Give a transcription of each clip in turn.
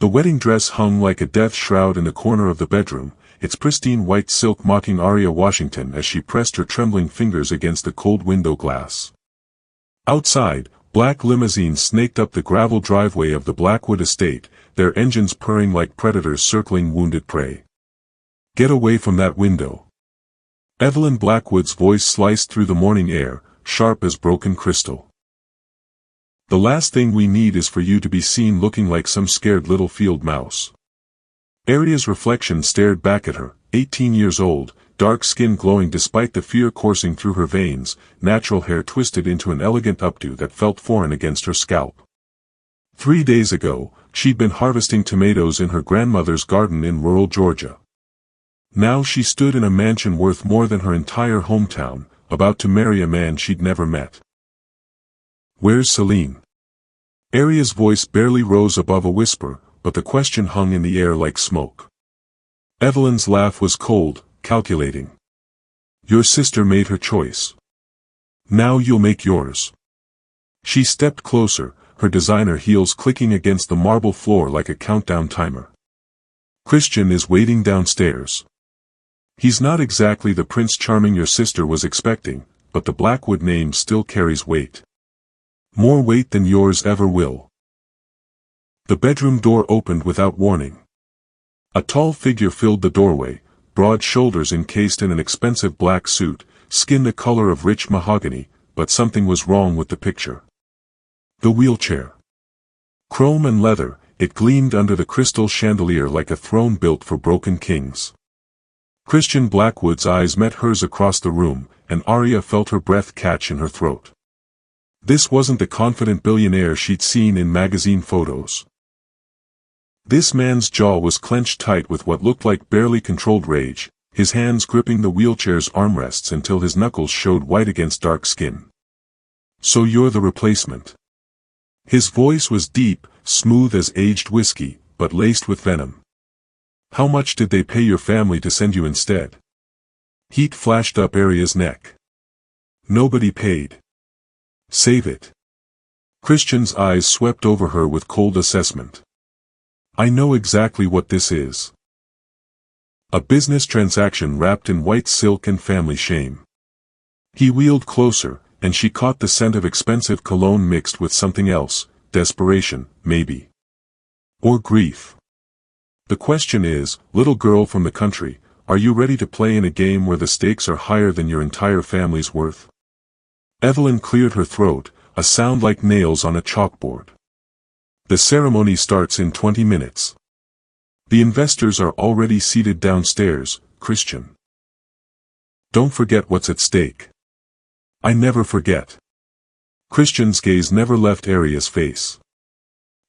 The wedding dress hung like a death shroud in the corner of the bedroom, its pristine white silk mocking Aria Washington as she pressed her trembling fingers against the cold window glass. Outside, black limousines snaked up the gravel driveway of the Blackwood estate, their engines purring like predators circling wounded prey. "Get away from that window." Evelyn Blackwood's voice sliced through the morning air, sharp as broken crystal. "The last thing we need is for you to be seen looking like some scared little field mouse." Aria's reflection stared back at her, 18 years old, dark skin glowing despite the fear coursing through her veins, natural hair twisted into an elegant updo that felt foreign against her scalp. 3 days ago, she'd been harvesting tomatoes in her grandmother's garden in rural Georgia. Now she stood in a mansion worth more than her entire hometown, about to marry a man she'd never met. "Where's Celine?" Aria's voice barely rose above a whisper, but the question hung in the air like smoke. Evelyn's laugh was cold, calculating. "Your sister made her choice. Now you'll make yours." She stepped closer, her designer heels clicking against the marble floor like a countdown timer. "Christian is waiting downstairs. He's not exactly the Prince Charming your sister was expecting, but the Blackwood name still carries weight. More weight than yours ever will." The bedroom door opened without warning. A tall figure filled the doorway, broad shoulders encased in an expensive black suit, skin the color of rich mahogany, but something was wrong with the picture. The wheelchair. Chrome and leather, it gleamed under the crystal chandelier like a throne built for broken kings. Christian Blackwood's eyes met hers across the room, and Aria felt her breath catch in her throat. This wasn't the confident billionaire she'd seen in magazine photos. This man's jaw was clenched tight with what looked like barely controlled rage, his hands gripping the wheelchair's armrests until his knuckles showed white against dark skin. "So you're the replacement." His voice was deep, smooth as aged whiskey, but laced with venom. "How much did they pay your family to send you instead?" Heat flashed up Aria's neck. "Nobody paid. Save it." Christian's eyes swept over her with cold assessment. "I know exactly what this is. A business transaction wrapped in white silk and family shame." He wheeled closer, and she caught the scent of expensive cologne mixed with something else, desperation, maybe. Or grief. "The question is, little girl from the country, are you ready to play in a game where the stakes are higher than your entire family's worth?" Evelyn cleared her throat, a sound like nails on a chalkboard. "The ceremony starts in 20 minutes. The investors are already seated downstairs, Christian. Don't forget what's at stake." "I never forget." Christian's gaze never left Aria's face.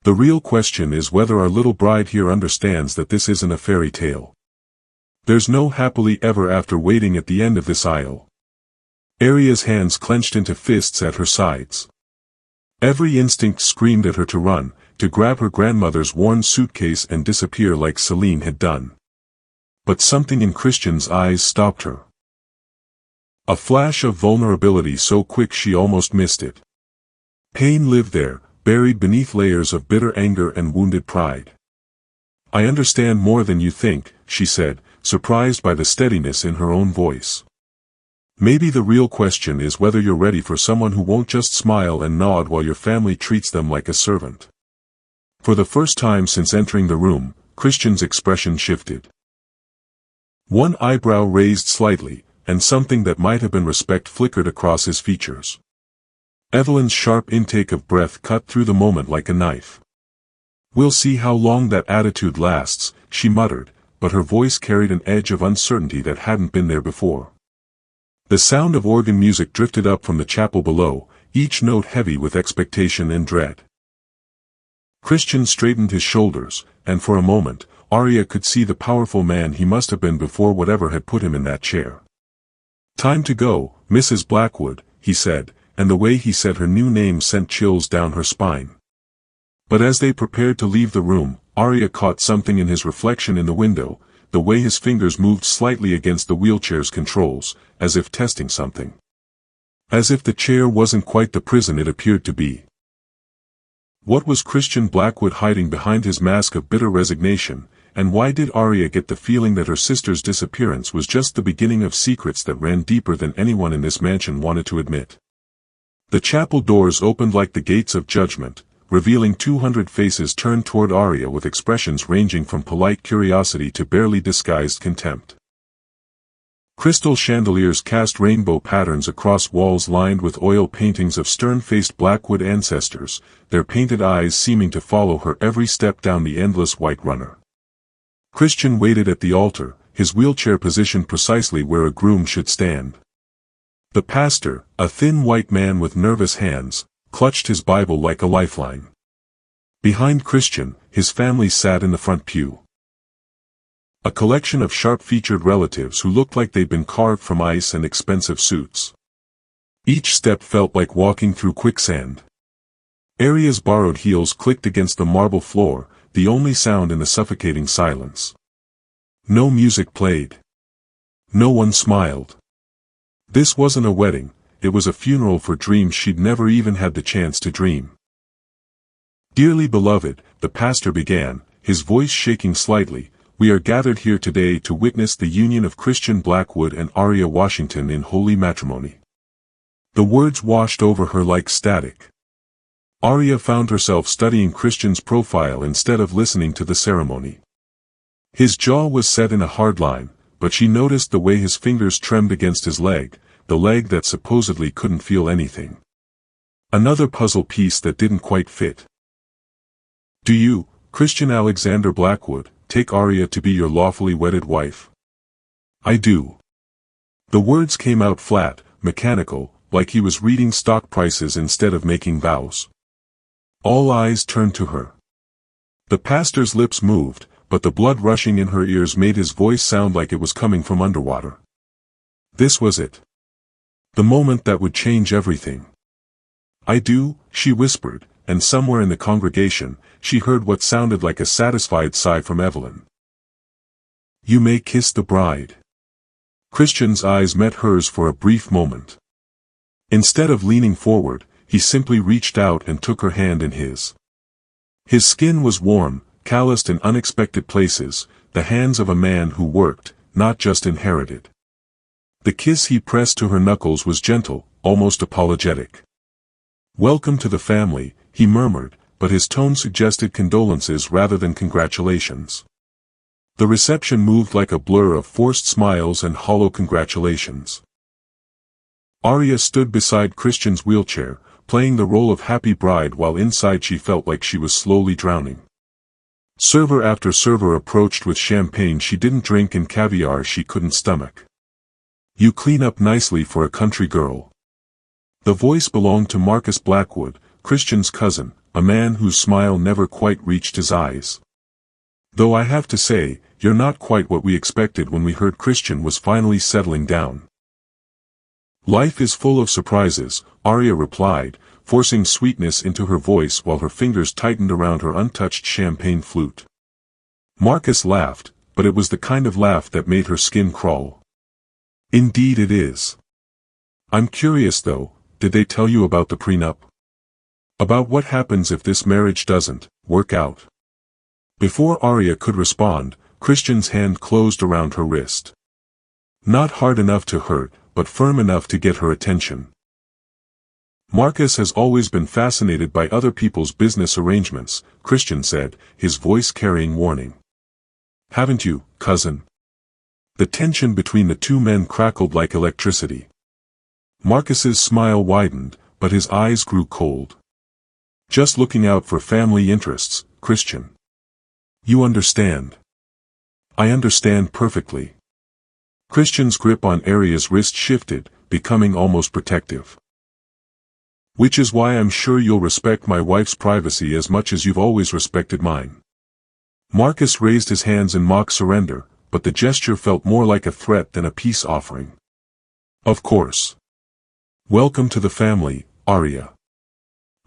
"The real question is whether our little bride here understands that this isn't a fairy tale. There's no happily ever after waiting at the end of this aisle." Aria's hands clenched into fists at her sides. Every instinct screamed at her to run, to grab her grandmother's worn suitcase and disappear like Celine had done. But something in Christian's eyes stopped her. A flash of vulnerability so quick she almost missed it. Pain lived there, buried beneath layers of bitter anger and wounded pride. "I understand more than you think," she said, surprised by the steadiness in her own voice. "Maybe the real question is whether you're ready for someone who won't just smile and nod while your family treats them like a servant." For the first time since entering the room, Christian's expression shifted. One eyebrow raised slightly, and something that might have been respect flickered across his features. Evelyn's sharp intake of breath cut through the moment like a knife. "We'll see how long that attitude lasts," she muttered, but her voice carried an edge of uncertainty that hadn't been there before. The sound of organ music drifted up from the chapel below, each note heavy with expectation and dread. Christian straightened his shoulders, and for a moment, Aria could see the powerful man he must have been before whatever had put him in that chair. "Time to go, Mrs. Blackwood," he said, and the way he said her new name sent chills down her spine. But as they prepared to leave the room, Aria caught something in his reflection in the window, the way his fingers moved slightly against the wheelchair's controls, as if testing something. As if the chair wasn't quite the prison it appeared to be. What was Christian Blackwood hiding behind his mask of bitter resignation, and why did Arya get the feeling that her sister's disappearance was just the beginning of secrets that ran deeper than anyone in this mansion wanted to admit? The chapel doors opened like the gates of judgment, revealing 200 faces turned toward Arya with expressions ranging from polite curiosity to barely disguised contempt. Crystal chandeliers cast rainbow patterns across walls lined with oil paintings of stern-faced Blackwood ancestors, their painted eyes seeming to follow her every step down the endless white runner. Christian waited at the altar, his wheelchair positioned precisely where a groom should stand. The pastor, a thin white man with nervous hands, clutched his Bible like a lifeline. Behind Christian, his family sat in the front pew. A collection of sharp-featured relatives who looked like they'd been carved from ice and expensive suits. Each step felt like walking through quicksand. Arya's borrowed heels clicked against the marble floor, the only sound in the suffocating silence. No music played. No one smiled. This wasn't a wedding, it was a funeral for dreams she'd never even had the chance to dream. Dearly beloved, the pastor began, his voice shaking slightly, we are gathered here today to witness the union of Christian Blackwood and Arya Washington in holy matrimony. The words washed over her like static. Arya found herself studying Christian's profile instead of listening to the ceremony. His jaw was set in a hard line, but she noticed the way his fingers trembled against his leg, the leg that supposedly couldn't feel anything. Another puzzle piece that didn't quite fit. Do you, Christian Alexander Blackwood, take Arya to be your lawfully wedded wife? I do. The words came out flat, mechanical, like he was reading stock prices instead of making vows. All eyes turned to her. The pastor's lips moved, but the blood rushing in her ears made his voice sound like it was coming from underwater. This was it. The moment that would change everything. I do, she whispered, and somewhere in the congregation, she heard what sounded like a satisfied sigh from Evelyn. You may kiss the bride. Christian's eyes met hers for a brief moment. Instead of leaning forward, he simply reached out and took her hand in his. His skin was warm, calloused in unexpected places, the hands of a man who worked, not just inherited. The kiss he pressed to her knuckles was gentle, almost apologetic. Welcome to the family, he murmured, but his tone suggested condolences rather than congratulations. The reception moved like a blur of forced smiles and hollow congratulations. Arya stood beside Christian's wheelchair, playing the role of happy bride while inside she felt like she was slowly drowning. Server after server approached with champagne she didn't drink and caviar she couldn't stomach. You clean up nicely for a country girl. The voice belonged to Marcus Blackwood, Christian's cousin, a man whose smile never quite reached his eyes. Though I have to say, you're not quite what we expected when we heard Christian was finally settling down. Life is full of surprises, Arya replied, forcing sweetness into her voice while her fingers tightened around her untouched champagne flute. Marcus laughed, but it was the kind of laugh that made her skin crawl. Indeed it is. I'm curious though, did they tell you about the prenup? About what happens if this marriage doesn't work out? Before Arya could respond, Christian's hand closed around her wrist. Not hard enough to hurt, but firm enough to get her attention. Marcus has always been fascinated by other people's business arrangements, Christian said, his voice carrying warning. Haven't you, cousin? The tension between the two men crackled like electricity. Marcus's smile widened, but his eyes grew cold. Just looking out for family interests, Christian. You understand. I understand perfectly. Christian's grip on Arya's wrist shifted, becoming almost protective. Which is why I'm sure you'll respect my wife's privacy as much as you've always respected mine. Marcus raised his hands in mock surrender, but the gesture felt more like a threat than a peace offering. Of course. Welcome to the family, Arya.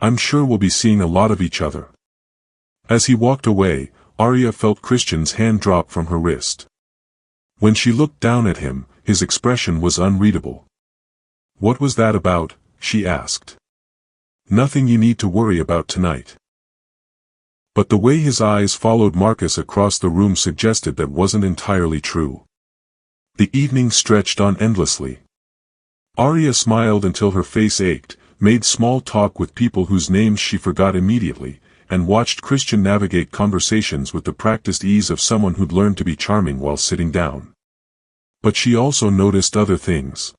I'm sure we'll be seeing a lot of each other. As he walked away, Arya felt Christian's hand drop from her wrist. When she looked down at him, his expression was unreadable. What was that about? She asked. Nothing you need to worry about tonight. But the way his eyes followed Marcus across the room suggested that wasn't entirely true. The evening stretched on endlessly. Arya smiled until her face ached, made small talk with people whose names she forgot immediately, and watched Christian navigate conversations with the practiced ease of someone who'd learned to be charming while sitting down. But she also noticed other things.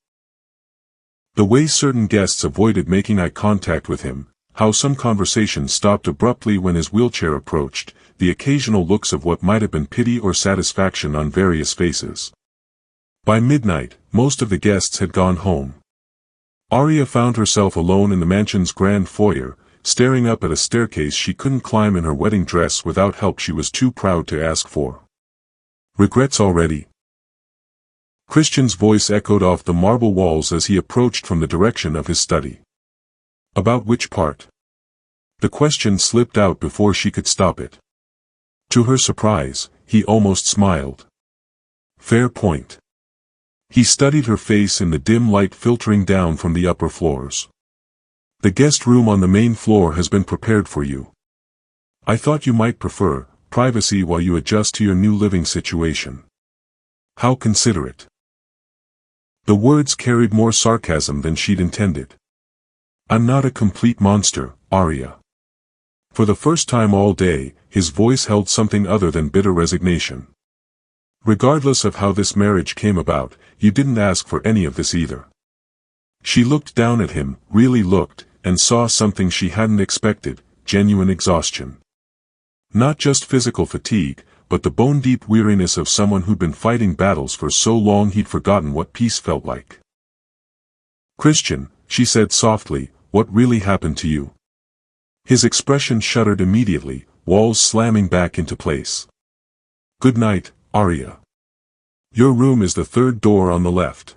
The way certain guests avoided making eye contact with him, how some conversations stopped abruptly when his wheelchair approached, the occasional looks of what might have been pity or satisfaction on various faces. By midnight, most of the guests had gone home. Arya found herself alone in the mansion's grand foyer, staring up at a staircase she couldn't climb in her wedding dress without help she was too proud to ask for. "Regrets already?" Christian's voice echoed off the marble walls as he approached from the direction of his study. "About which part?" The question slipped out before she could stop it. To her surprise, he almost smiled. "Fair point." He studied her face in the dim light filtering down from the upper floors. "The guest room on the main floor has been prepared for you. I thought you might prefer privacy while you adjust to your new living situation." "How considerate." The words carried more sarcasm than she'd intended. "I'm not a complete monster, Arya." For the first time all day, his voice held something other than bitter resignation. "Regardless of how this marriage came about, you didn't ask for any of this either." She looked down at him, really looked, and saw something she hadn't expected: genuine exhaustion. Not just physical fatigue, but the bone-deep weariness of someone who'd been fighting battles for so long he'd forgotten what peace felt like. "Christian," she said softly, "what really happened to you?" His expression shuddered immediately, walls slamming back into place. "Good night, Arya. Your room is the third door on the left."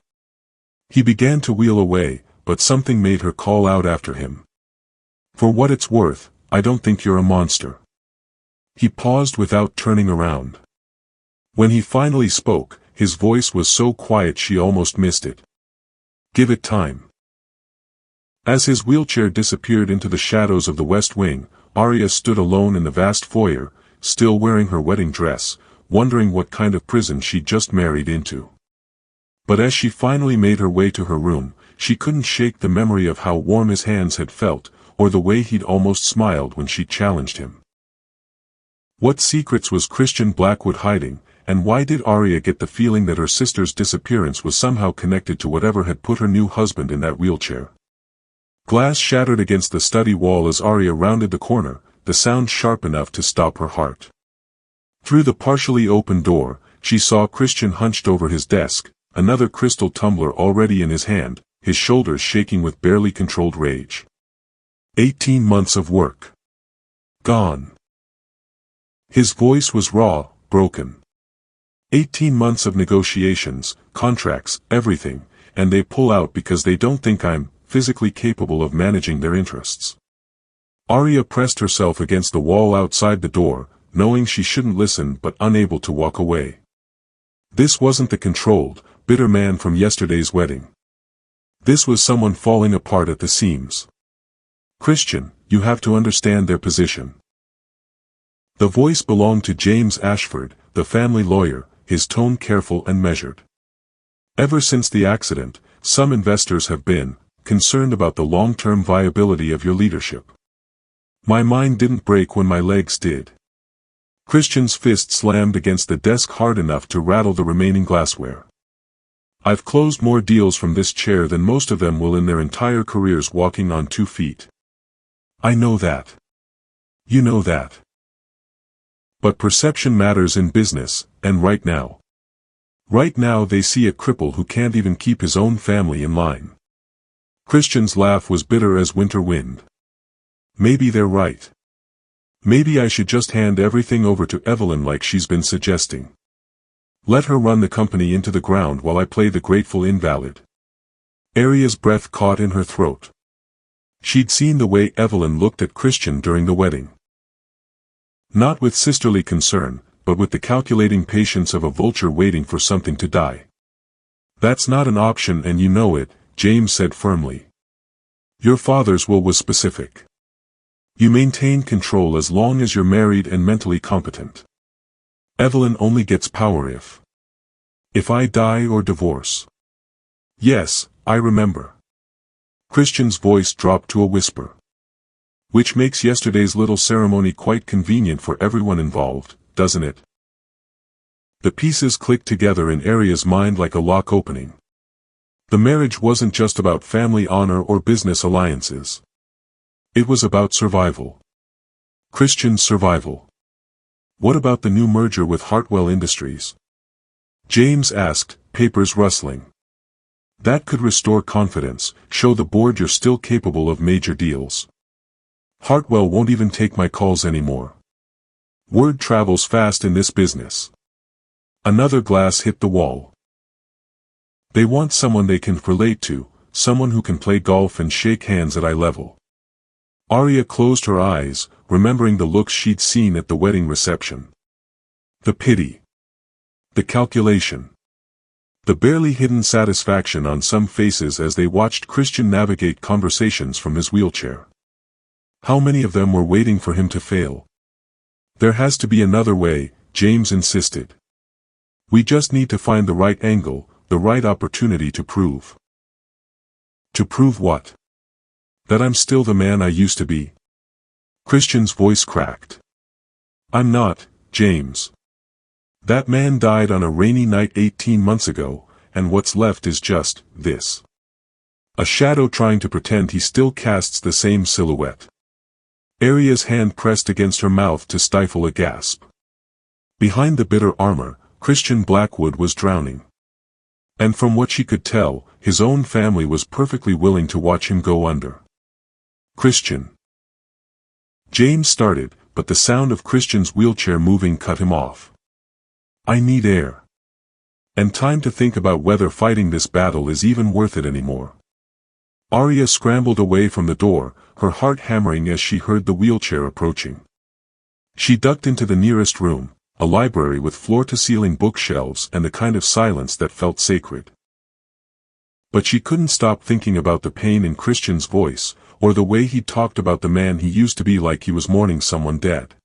He began to wheel away, but something made her call out after him. "For what it's worth, I don't think you're a monster." He paused without turning around. When he finally spoke, his voice was so quiet she almost missed it. "Give it time." As his wheelchair disappeared into the shadows of the West Wing, Arya stood alone in the vast foyer, still wearing her wedding dress, wondering what kind of prison she'd just married into. But as she finally made her way to her room, she couldn't shake the memory of how warm his hands had felt, or the way he'd almost smiled when she challenged him. What secrets was Christian Blackwood hiding, and why did Arya get the feeling that her sister's disappearance was somehow connected to whatever had put her new husband in that wheelchair? Glass shattered against the study wall as Arya rounded the corner, the sound sharp enough to stop her heart. Through the partially open door, she saw Christian hunched over his desk, another crystal tumbler already in his hand, his shoulders shaking with barely controlled rage. 18 months of work. Gone. His voice was raw, broken. 18 months of negotiations, contracts, everything, and they pull out because they don't think I'm physically capable of managing their interests. Arya pressed herself against the wall outside the door, knowing she shouldn't listen but unable to walk away. This wasn't the controlled, bitter man from yesterday's wedding. This was someone falling apart at the seams. "Christian, you have to understand their position." The voice belonged to James Ashford, the family lawyer, his tone careful and measured. "Ever since the accident, some investors have been concerned about the long-term viability of your leadership. My mind didn't break when my legs did." Christian's fist slammed against the desk hard enough to rattle the remaining glassware. "I've closed more deals from this chair than most of them will in their entire careers walking on 2 feet. I know that. You know that. But perception matters in business, and right now. Right now they see a cripple who can't even keep his own family in line." Christian's laugh was bitter as winter wind. "Maybe they're right. Maybe I should just hand everything over to Evelyn like she's been suggesting. Let her run the company into the ground while I play the grateful invalid." Arya's breath caught in her throat. She'd seen the way Evelyn looked at Christian during the wedding. Not with sisterly concern, but with the calculating patience of a vulture waiting for something to die. "That's not an option and you know it," James said firmly. "Your father's will was specific. You maintain control as long as you're married and mentally competent. Evelyn only gets power if I die or divorce. Yes, I remember. Christian's voice dropped to a whisper. Which makes yesterday's little ceremony quite convenient for everyone involved, doesn't it? The pieces clicked together in Aria's mind like a lock opening. The marriage wasn't just about family honor or business alliances. It was about survival. Christian's survival. What about the new merger with Hartwell Industries? James asked, papers rustling. That could restore confidence, show the board you're still capable of major deals. Hartwell won't even take my calls anymore. Word travels fast in this business. Another glass hit the wall. They want someone they can relate to, someone who can play golf and shake hands at eye level. Aria closed her eyes, remembering the looks she'd seen at the wedding reception. The pity. The calculation. The barely hidden satisfaction on some faces as they watched Christian navigate conversations from his wheelchair. How many of them were waiting for him to fail? There has to be another way, James insisted. We just need to find the right angle, the right opportunity to prove. To prove what? That I'm still the man I used to be. Christian's voice cracked. I'm not, James. That man died on a rainy night 18 months ago, and what's left is just this. A shadow trying to pretend he still casts the same silhouette. Aria's hand pressed against her mouth to stifle a gasp. Behind the bitter armor, Christian Blackwood was drowning. And from what she could tell, his own family was perfectly willing to watch him go under. Christian. James started, but the sound of Christian's wheelchair moving cut him off. I need air. And time to think about whether fighting this battle is even worth it anymore. Aria scrambled away from the door, her heart hammering as she heard the wheelchair approaching. She ducked into the nearest room, a library with floor-to-ceiling bookshelves and the kind of silence that felt sacred. But she couldn't stop thinking about the pain in Christian's voice, or the way he'd talked about the man he used to be like he was mourning someone dead.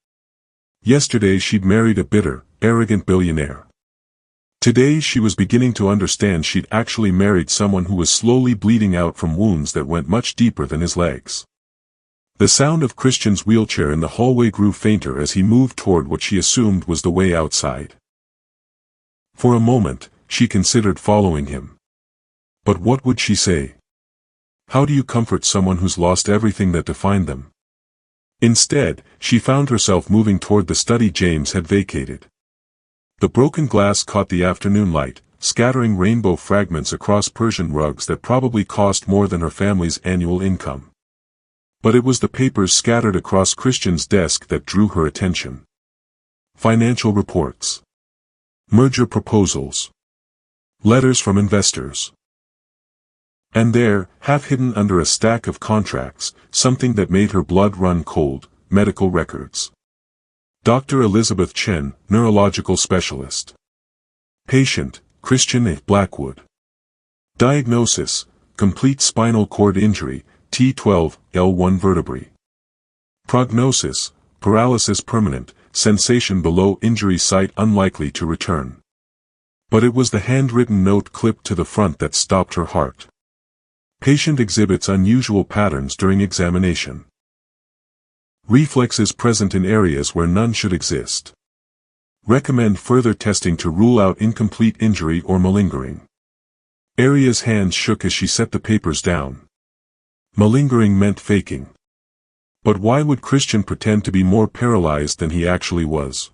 Yesterday she'd married a bitter, arrogant billionaire. Today she was beginning to understand she'd actually married someone who was slowly bleeding out from wounds that went much deeper than his legs. The sound of Christian's wheelchair in the hallway grew fainter as he moved toward what she assumed was the way outside. For a moment, she considered following him. But what would she say? How do you comfort someone who's lost everything that defined them? Instead, she found herself moving toward the study James had vacated. The broken glass caught the afternoon light, scattering rainbow fragments across Persian rugs that probably cost more than her family's annual income. But it was the papers scattered across Christian's desk that drew her attention. Financial reports. Merger proposals. Letters from investors. And there, half hidden under a stack of contracts, something that made her blood run cold, medical records. Dr. Elizabeth Chen, neurological specialist. Patient, Christian A. Blackwood. Diagnosis, complete spinal cord injury, T12, L1 vertebrae. Prognosis, paralysis permanent, sensation below injury site unlikely to return. But it was the handwritten note clipped to the front that stopped her heart. Patient exhibits unusual patterns during examination. Reflexes present in areas where none should exist. Recommend further testing to rule out incomplete injury or malingering. Aria's hands shook as she set the papers down. Malingering meant faking. But why would Christian pretend to be more paralyzed than he actually was?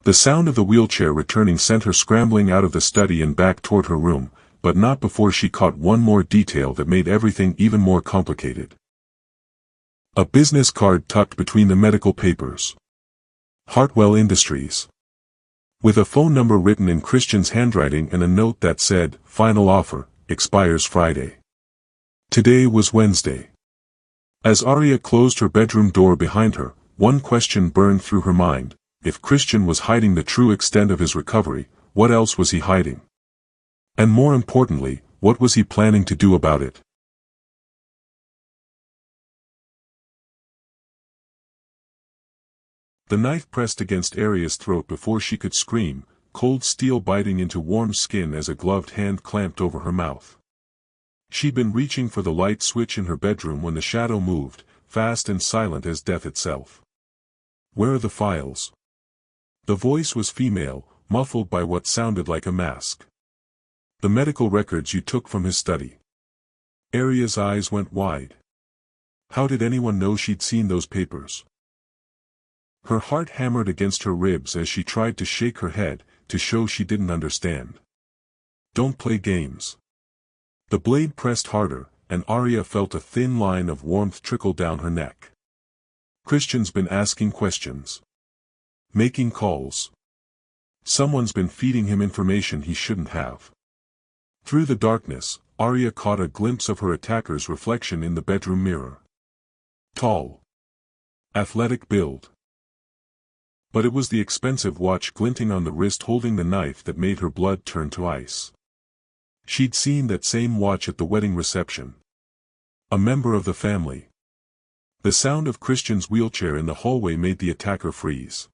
The sound of the wheelchair returning sent her scrambling out of the study and back toward her room, but not before she caught one more detail that made everything even more complicated. A business card tucked between the medical papers. Hartwell Industries. With a phone number written in Christian's handwriting and a note that said, "Final offer, expires Friday." Today was Wednesday. As Aria closed her bedroom door behind her, one question burned through her mind. If Christian was hiding the true extent of his recovery, what else was he hiding? And more importantly, what was he planning to do about it? The knife pressed against Arya's throat before she could scream, cold steel biting into warm skin as a gloved hand clamped over her mouth. She'd been reaching for the light switch in her bedroom when the shadow moved, fast and silent as death itself. "Where are the files?" The voice was female, muffled by what sounded like a mask. "The medical records you took from his study." Arya's eyes went wide. How did anyone know she'd seen those papers? Her heart hammered against her ribs as she tried to shake her head, to show she didn't understand. "Don't play games." The blade pressed harder, and Arya felt a thin line of warmth trickle down her neck. Christian's been asking questions. Making calls. Someone's been feeding him information he shouldn't have. Through the darkness, Arya caught a glimpse of her attacker's reflection in the bedroom mirror. Tall. Athletic build. But it was the expensive watch glinting on the wrist holding the knife that made her blood turn to ice. She'd seen that same watch at the wedding reception. A member of the family. The sound of Christian's wheelchair in the hallway made the attacker freeze.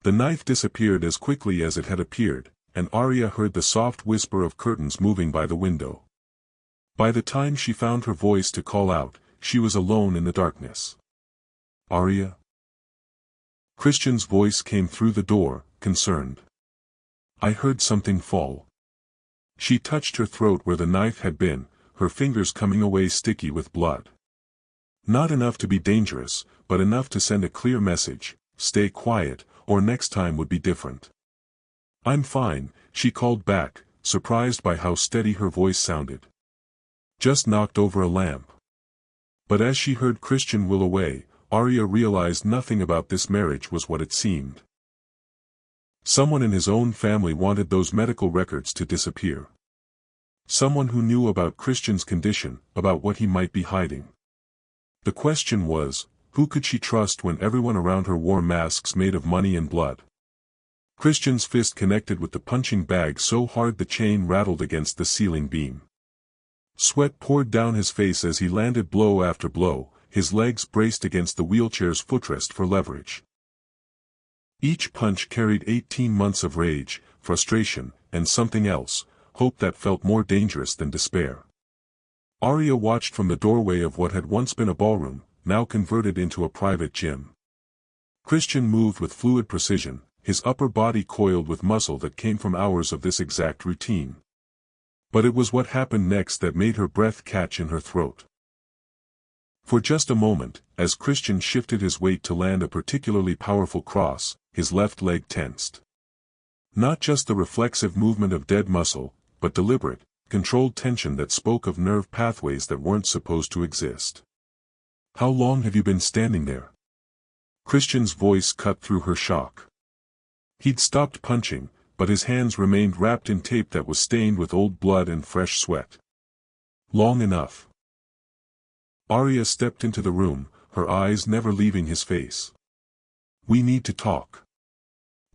The knife disappeared as quickly as it had appeared, and Arya heard the soft whisper of curtains moving by the window. By the time she found her voice to call out, she was alone in the darkness. "Arya?" Christian's voice came through the door, concerned. "I heard something fall." She touched her throat where the knife had been, her fingers coming away sticky with blood. Not enough to be dangerous, but enough to send a clear message: stay quiet, or next time would be different. "I'm fine," she called back, surprised by how steady her voice sounded. "Just knocked over a lamp." But as she heard Christian will away, Arya realized nothing about this marriage was what it seemed. Someone in his own family wanted those medical records to disappear. Someone who knew about Christian's condition, about what he might be hiding. The question was, who could she trust when everyone around her wore masks made of money and blood? Christian's fist connected with the punching bag so hard the chain rattled against the ceiling beam. Sweat poured down his face as he landed blow after blow, his legs braced against the wheelchair's footrest for leverage. Each punch carried 18 months of rage, frustration, and something else, hope that felt more dangerous than despair. Arya watched from the doorway of what had once been a ballroom, now converted into a private gym. Christian moved with fluid precision, his upper body coiled with muscle that came from hours of this exact routine. But it was what happened next that made her breath catch in her throat. For just a moment, as Christian shifted his weight to land a particularly powerful cross, his left leg tensed. Not just the reflexive movement of dead muscle, but deliberate, controlled tension that spoke of nerve pathways that weren't supposed to exist. "How long have you been standing there?" Christian's voice cut through her shock. He'd stopped punching, but his hands remained wrapped in tape that was stained with old blood and fresh sweat. "Long enough." Arya stepped into the room, her eyes never leaving his face. "We need to talk."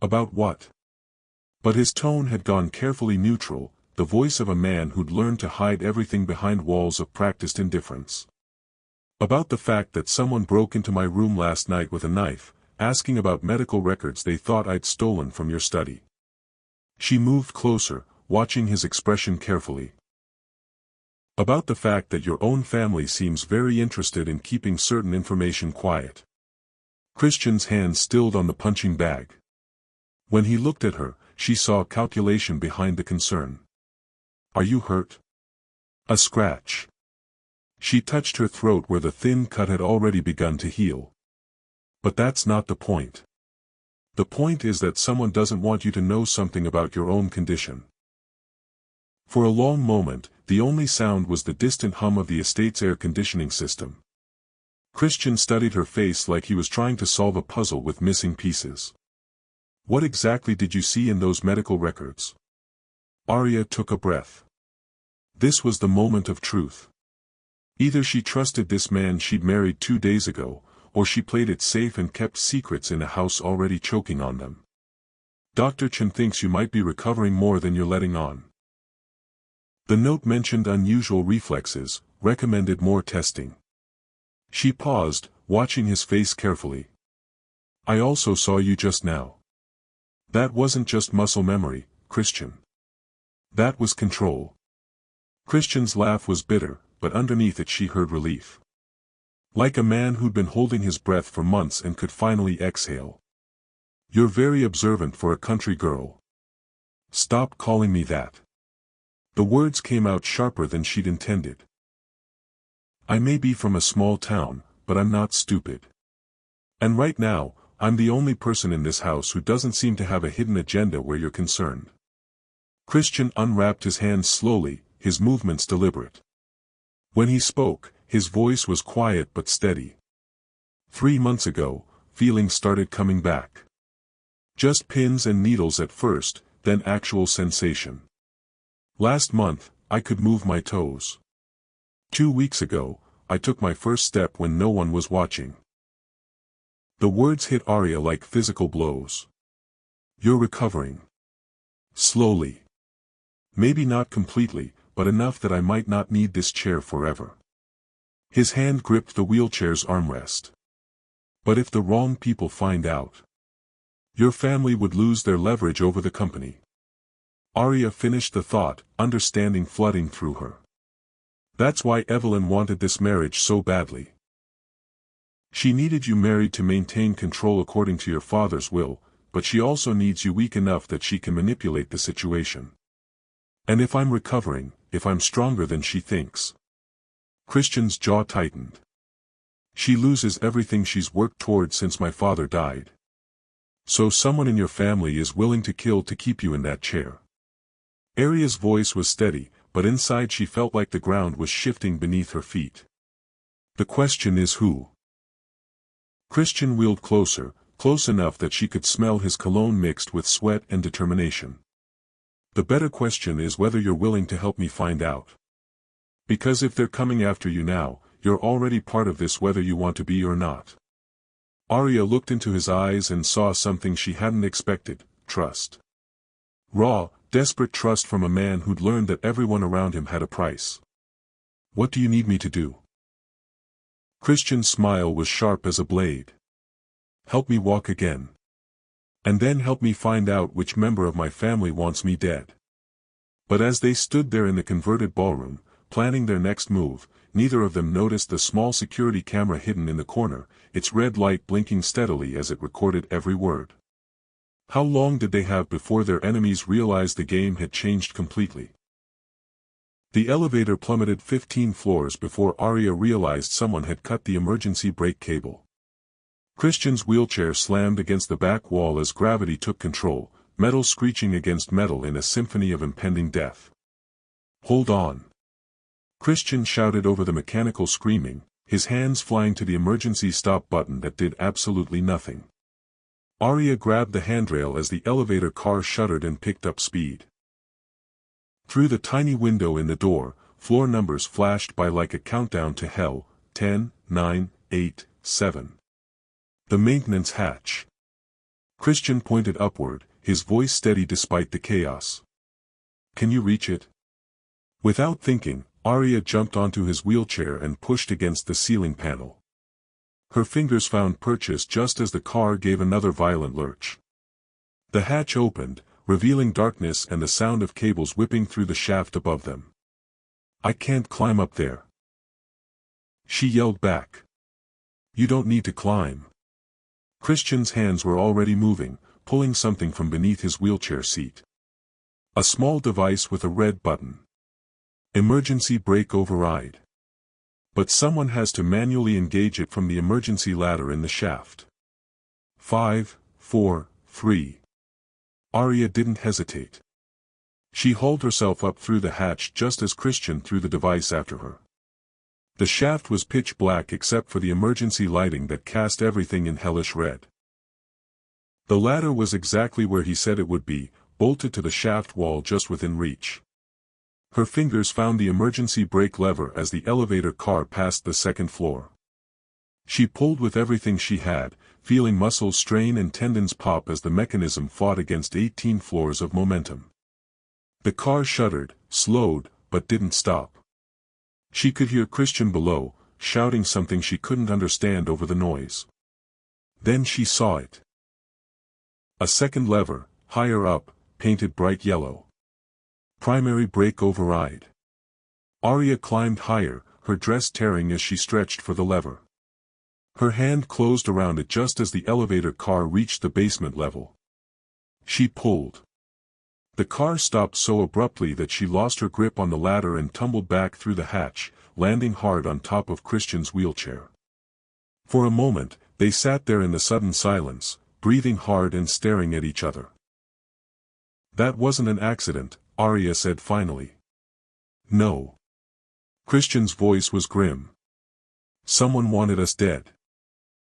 "About what?" But his tone had gone carefully neutral, the voice of a man who'd learned to hide everything behind walls of practiced indifference. "About the fact that someone broke into my room last night with a knife, asking about medical records they thought I'd stolen from your study." She moved closer, watching his expression carefully. "About the fact that your own family seems very interested in keeping certain information quiet." Christian's hand stilled on the punching bag. When he looked at her, she saw calculation behind the concern. "Are you hurt?" "A scratch." She touched her throat where the thin cut had already begun to heal. "But that's not the point. The point is that someone doesn't want you to know something about your own condition." For a long moment, the only sound was the distant hum of the estate's air conditioning system. Christian studied her face like he was trying to solve a puzzle with missing pieces. "What exactly did you see in those medical records?" Arya took a breath. This was the moment of truth. Either she trusted this man she'd married 2 days ago, or she played it safe and kept secrets in a house already choking on them. "Dr. Chen thinks you might be recovering more than you're letting on." The note mentioned unusual reflexes, recommended more testing. She paused, watching his face carefully. I also saw you just now. That wasn't just muscle memory, Christian. That was control. Christian's laugh was bitter, but underneath it she heard relief. Like a man who'd been holding his breath for months and could finally exhale. You're very observant for a country girl. Stop calling me that. The words came out sharper than she'd intended. I may be from a small town, but I'm not stupid. And right now, I'm the only person in this house who doesn't seem to have a hidden agenda where you're concerned. Christian unwrapped his hands slowly, his movements deliberate. When he spoke, his voice was quiet but steady. 3 months ago, feelings started coming back. Just pins and needles at first, then actual sensation. Last month, I could move my toes. 2 weeks ago, I took my first step when no one was watching. The words hit Arya like physical blows. You're recovering. Slowly. Maybe not completely, but enough that I might not need this chair forever. His hand gripped the wheelchair's armrest. But if the wrong people find out, your family would lose their leverage over the company. Arya finished the thought, understanding flooding through her. That's why Evelyn wanted this marriage so badly. She needed you married to maintain control according to your father's will, but she also needs you weak enough that she can manipulate the situation. And if I'm recovering, if I'm stronger than she thinks. Christian's jaw tightened. She loses everything she's worked toward since my father died. So someone in your family is willing to kill to keep you in that chair. Arya's voice was steady, but inside she felt like the ground was shifting beneath her feet. The question is who? Christian wheeled closer, close enough that she could smell his cologne mixed with sweat and determination. The better question is whether you're willing to help me find out. Because if they're coming after you now, you're already part of this whether you want to be or not. Arya looked into his eyes and saw something she hadn't expected, trust. Raw, desperate trust from a man who'd learned that everyone around him had a price. What do you need me to do? Christian's smile was sharp as a blade. Help me walk again. And then help me find out which member of my family wants me dead. But as they stood there in the converted ballroom, planning their next move, neither of them noticed the small security camera hidden in the corner, its red light blinking steadily as it recorded every word. How long did they have before their enemies realized the game had changed completely? The elevator plummeted 15 floors before Arya realized someone had cut the emergency brake cable. Christian's wheelchair slammed against the back wall as gravity took control, metal screeching against metal in a symphony of impending death. Hold on! Christian shouted over the mechanical screaming, his hands flying to the emergency stop button that did absolutely nothing. Arya grabbed the handrail as the elevator car shuddered and picked up speed. Through the tiny window in the door, floor numbers flashed by like a countdown to hell, 10, 9, 8, 7. The maintenance hatch. Christian pointed upward, his voice steady despite the chaos. Can you reach it? Without thinking, Arya jumped onto his wheelchair and pushed against the ceiling panel. Her fingers found purchase just as the car gave another violent lurch. The hatch opened, revealing darkness and the sound of cables whipping through the shaft above them. I can't climb up there. She yelled back. You don't need to climb. Christian's hands were already moving, pulling something from beneath his wheelchair seat. A small device with a red button. Emergency brake override. But someone has to manually engage it from the emergency ladder in the shaft. 5, 4, 3. Arya didn't hesitate. She hauled herself up through the hatch just as Christian threw the device after her. The shaft was pitch black except for the emergency lighting that cast everything in hellish red. The ladder was exactly where he said it would be, bolted to the shaft wall just within reach. Her fingers found the emergency brake lever as the elevator car passed the second floor. She pulled with everything she had, feeling muscles strain and tendons pop as the mechanism fought against 18 floors of momentum. The car shuddered, slowed, but didn't stop. She could hear Christian below, shouting something she couldn't understand over the noise. Then she saw it. A second lever, higher up, painted bright yellow. Primary brake override. Arya climbed higher, her dress tearing as she stretched for the lever. Her hand closed around it just as the elevator car reached the basement level. She pulled. The car stopped so abruptly that she lost her grip on the ladder and tumbled back through the hatch, landing hard on top of Christian's wheelchair. For a moment, they sat there in the sudden silence, breathing hard and staring at each other. "That wasn't an accident," Arya said finally. "No." Christian's voice was grim. "Someone wanted us dead.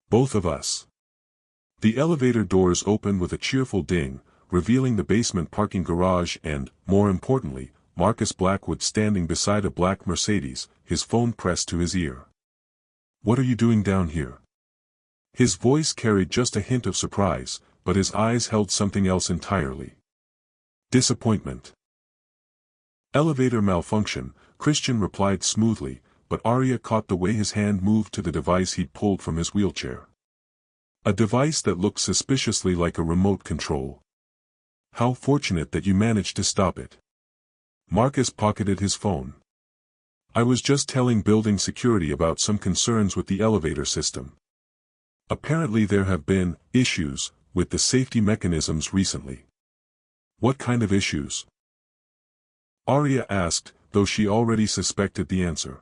Both of us." The elevator doors opened with a cheerful ding, revealing the basement parking garage and, more importantly, Marcus Blackwood standing beside a black Mercedes, his phone pressed to his ear. "What are you doing down here?" His voice carried just a hint of surprise, but his eyes held something else entirely. Disappointment. "Elevator malfunction," Christian replied smoothly, but Arya caught the way his hand moved to the device he'd pulled from his wheelchair. A device that looked suspiciously like a remote control. "How fortunate that you managed to stop it." Marcus pocketed his phone. "I was just telling building security about some concerns with the elevator system. Apparently there have been issues with the safety mechanisms recently." "What kind of issues?" Arya asked, though she already suspected the answer.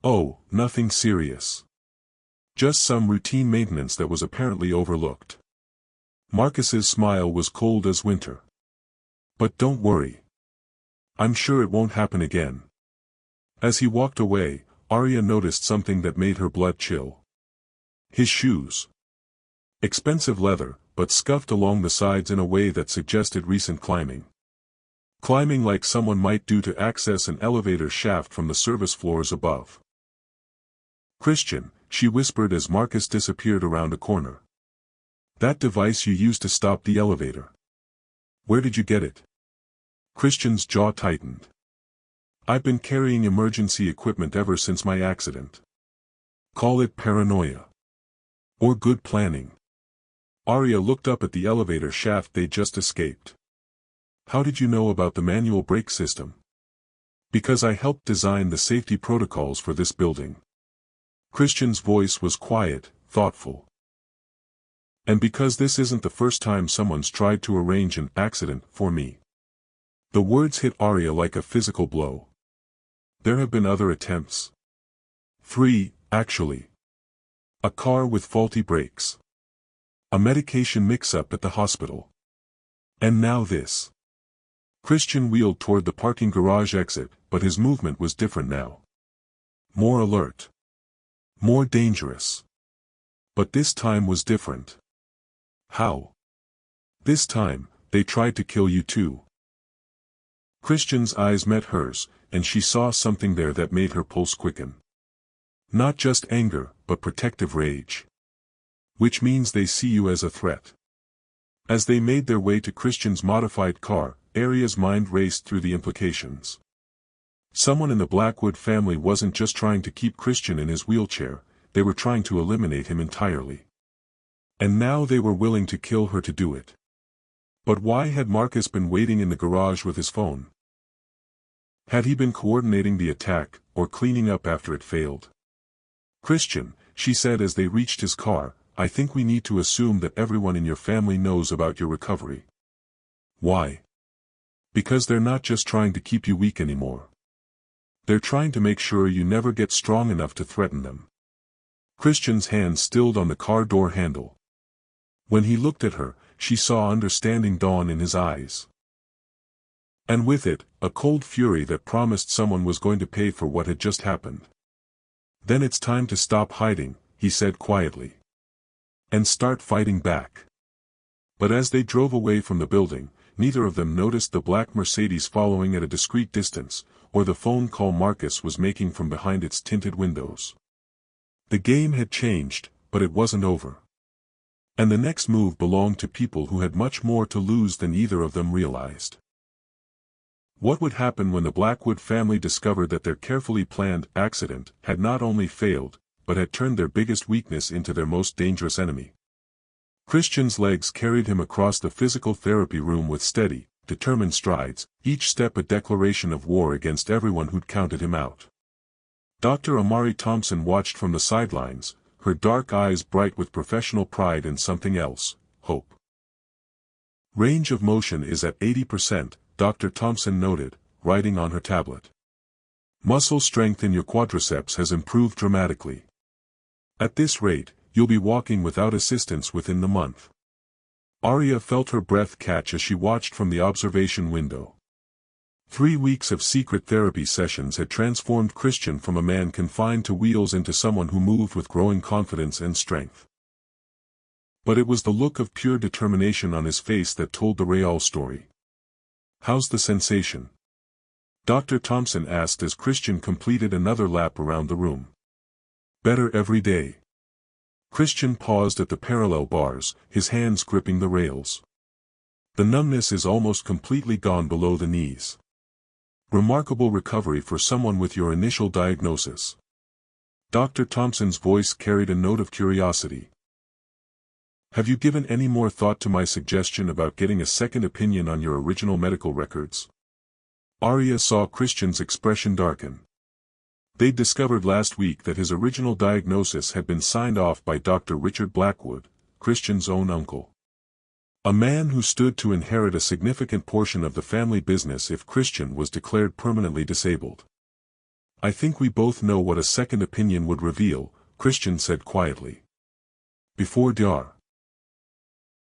"Oh, nothing serious. Just some routine maintenance that was apparently overlooked." Marcus's smile was cold as winter. "But don't worry. I'm sure it won't happen again." As he walked away, Arya noticed something that made her blood chill. His shoes. Expensive leather, but scuffed along the sides in a way that suggested recent climbing. Climbing like someone might do to access an elevator shaft from the service floors above. "Christian," she whispered as Marcus disappeared around a corner. "That device you used to stop the elevator. Where did you get it?" Christian's jaw tightened. "I've been carrying emergency equipment ever since my accident. Call it paranoia. Or good planning." Arya looked up at the elevator shaft they'd just escaped. "How did you know about the manual brake system?" "Because I helped design the safety protocols for this building." Christian's voice was quiet, thoughtful. "And because this isn't the first time someone's tried to arrange an accident for me." The words hit Arya like a physical blow. "There have been other attempts." "3, actually. A car with faulty brakes. A medication mix-up at the hospital. And now this." Christian wheeled toward the parking garage exit, but his movement was different now. More alert. More dangerous. But this time was different. "How?" "This time, they tried to kill you too." Christian's eyes met hers, and she saw something there that made her pulse quicken. Not just anger, but protective rage. "Which means they see you as a threat." As they made their way to Christian's modified car, Arya's mind raced through the implications. Someone in the Blackwood family wasn't just trying to keep Christian in his wheelchair, they were trying to eliminate him entirely. And now they were willing to kill her to do it. But why had Marcus been waiting in the garage with his phone? Had he been coordinating the attack, or cleaning up after it failed? "Christian," she said as they reached his car, "I think we need to assume that everyone in your family knows about your recovery." "Why?" "Because they're not just trying to keep you weak anymore. They're trying to make sure you never get strong enough to threaten them." Christian's hand stilled on the car door handle. When he looked at her, she saw understanding dawn in his eyes. And with it, a cold fury that promised someone was going to pay for what had just happened. "Then it's time to stop hiding," he said quietly. "And start fighting back." But as they drove away from the building, neither of them noticed the black Mercedes following at a discreet distance, or the phone call Marcus was making from behind its tinted windows. The game had changed, but it wasn't over. And the next move belonged to people who had much more to lose than either of them realized. What would happen when the Blackwood family discovered that their carefully planned accident had not only failed, but had turned their biggest weakness into their most dangerous enemy? Christian's legs carried him across the physical therapy room with steady, determined strides, each step a declaration of war against everyone who'd counted him out. Dr. Amari Thompson watched from the sidelines, her dark eyes bright with professional pride and something else, hope. Range of motion is at 80%, Dr. Thompson noted, writing on her tablet. Muscle strength in your quadriceps has improved dramatically. At this rate, you'll be walking without assistance within the month. Arya felt her breath catch as she watched from the observation window. 3 weeks of secret therapy sessions had transformed Christian from a man confined to wheels into someone who moved with growing confidence and strength. But it was the look of pure determination on his face that told the real story. "How's the sensation?" Dr. Thompson asked as Christian completed another lap around the room. "Better every day." Christian paused at the parallel bars, his hands gripping the rails. "The numbness is almost completely gone below the knees. Remarkable recovery for someone with your initial diagnosis." Dr. Thompson's voice carried a note of curiosity. "Have you given any more thought to my suggestion about getting a second opinion on your original medical records?" Arya saw Christian's expression darken. They'd discovered last week that his original diagnosis had been signed off by Dr. Richard Blackwood, Christian's own uncle. A man who stood to inherit a significant portion of the family business if Christian was declared permanently disabled. "I think we both know what a second opinion would reveal," Christian said quietly. Before Dr.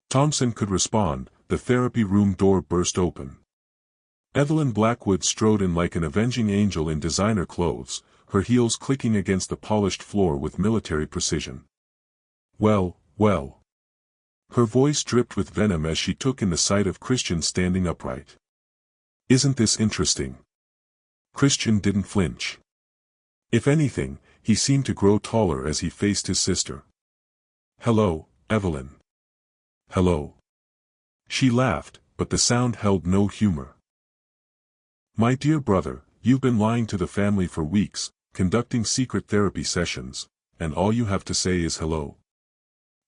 Thompson could respond, the therapy room door burst open. Evelyn Blackwood strode in like an avenging angel in designer clothes, her heels clicking against the polished floor with military precision. "Well, well." Her voice dripped with venom as she took in the sight of Christian standing upright. "Isn't this interesting?" Christian didn't flinch. If anything, he seemed to grow taller as he faced his sister. "Hello, Evelyn." "Hello." She laughed, but the sound held no humor. "My dear brother, you've been lying to the family for weeks, conducting secret therapy sessions, and all you have to say is hello."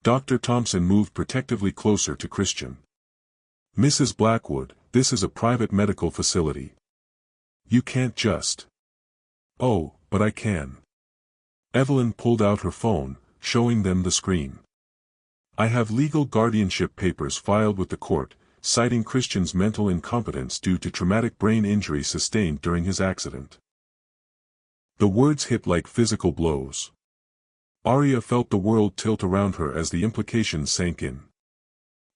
Dr. Thompson moved protectively closer to Christian. "Mrs. Blackwood, this is a private medical facility. You can't just—" "Oh, but I can." Evelyn pulled out her phone, showing them the screen. "I have legal guardianship papers filed with the court, citing Christian's mental incompetence due to traumatic brain injury sustained during his accident." The words hit like physical blows. Arya felt the world tilt around her as the implications sank in.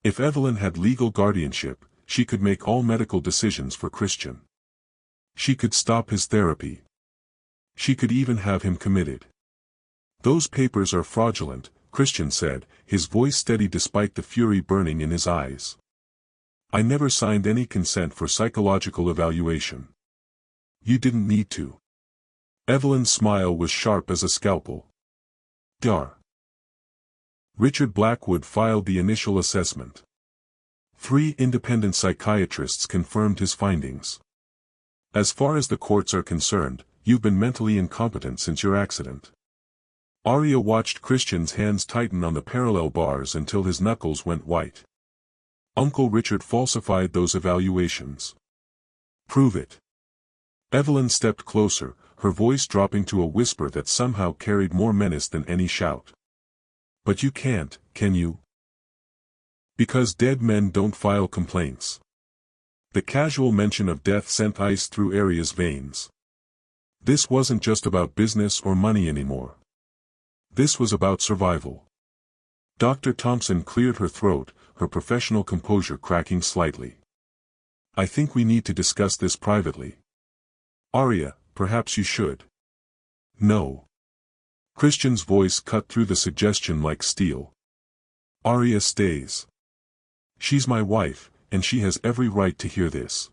If Evelyn had legal guardianship, she could make all medical decisions for Christian. She could stop his therapy. She could even have him committed. "Those papers are fraudulent," Christian said, his voice steady despite the fury burning in his eyes. "I never signed any consent for psychological evaluation." "You didn't need to." Evelyn's smile was sharp as a scalpel. Dr. Richard Blackwood filed the initial assessment. 3 independent psychiatrists confirmed his findings. "As far as the courts are concerned, you've been mentally incompetent since your accident." Arya watched Christian's hands tighten on the parallel bars until his knuckles went white. "Uncle Richard falsified those evaluations." "Prove it." Evelyn stepped closer, her voice dropping to a whisper that somehow carried more menace than any shout. "But you can't, can you?" "Because dead men don't file complaints." The casual mention of death sent ice through Arya's veins. This wasn't just about business or money anymore. This was about survival. Dr. Thompson cleared her throat, her professional composure cracking slightly. "I think we need to discuss this privately." "Arya, perhaps you should." "No." Christian's voice cut through the suggestion like steel. "Arya stays. She's my wife, and she has every right to hear this."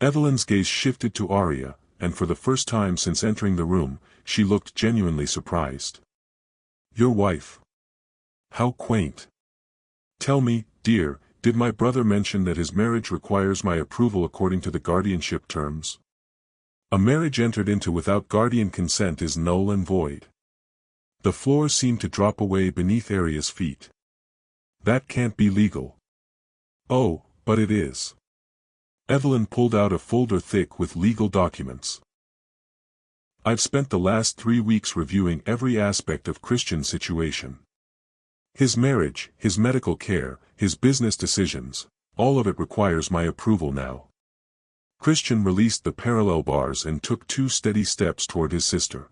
Evelyn's gaze shifted to Arya, and for the first time since entering the room, she looked genuinely surprised. "Your wife? How quaint. Tell me, dear, did my brother mention that his marriage requires my approval according to the guardianship terms?" "A marriage entered into without guardian consent is null and void." The floor seemed to drop away beneath Arya's feet. That can't be legal. Oh, but it is. Evelyn pulled out a folder thick with legal documents. I've spent the last 3 weeks reviewing every aspect of Christian's situation. His marriage, his medical care, his business decisions, all of it requires my approval now. Christian released the parallel bars and took 2 steady steps toward his sister.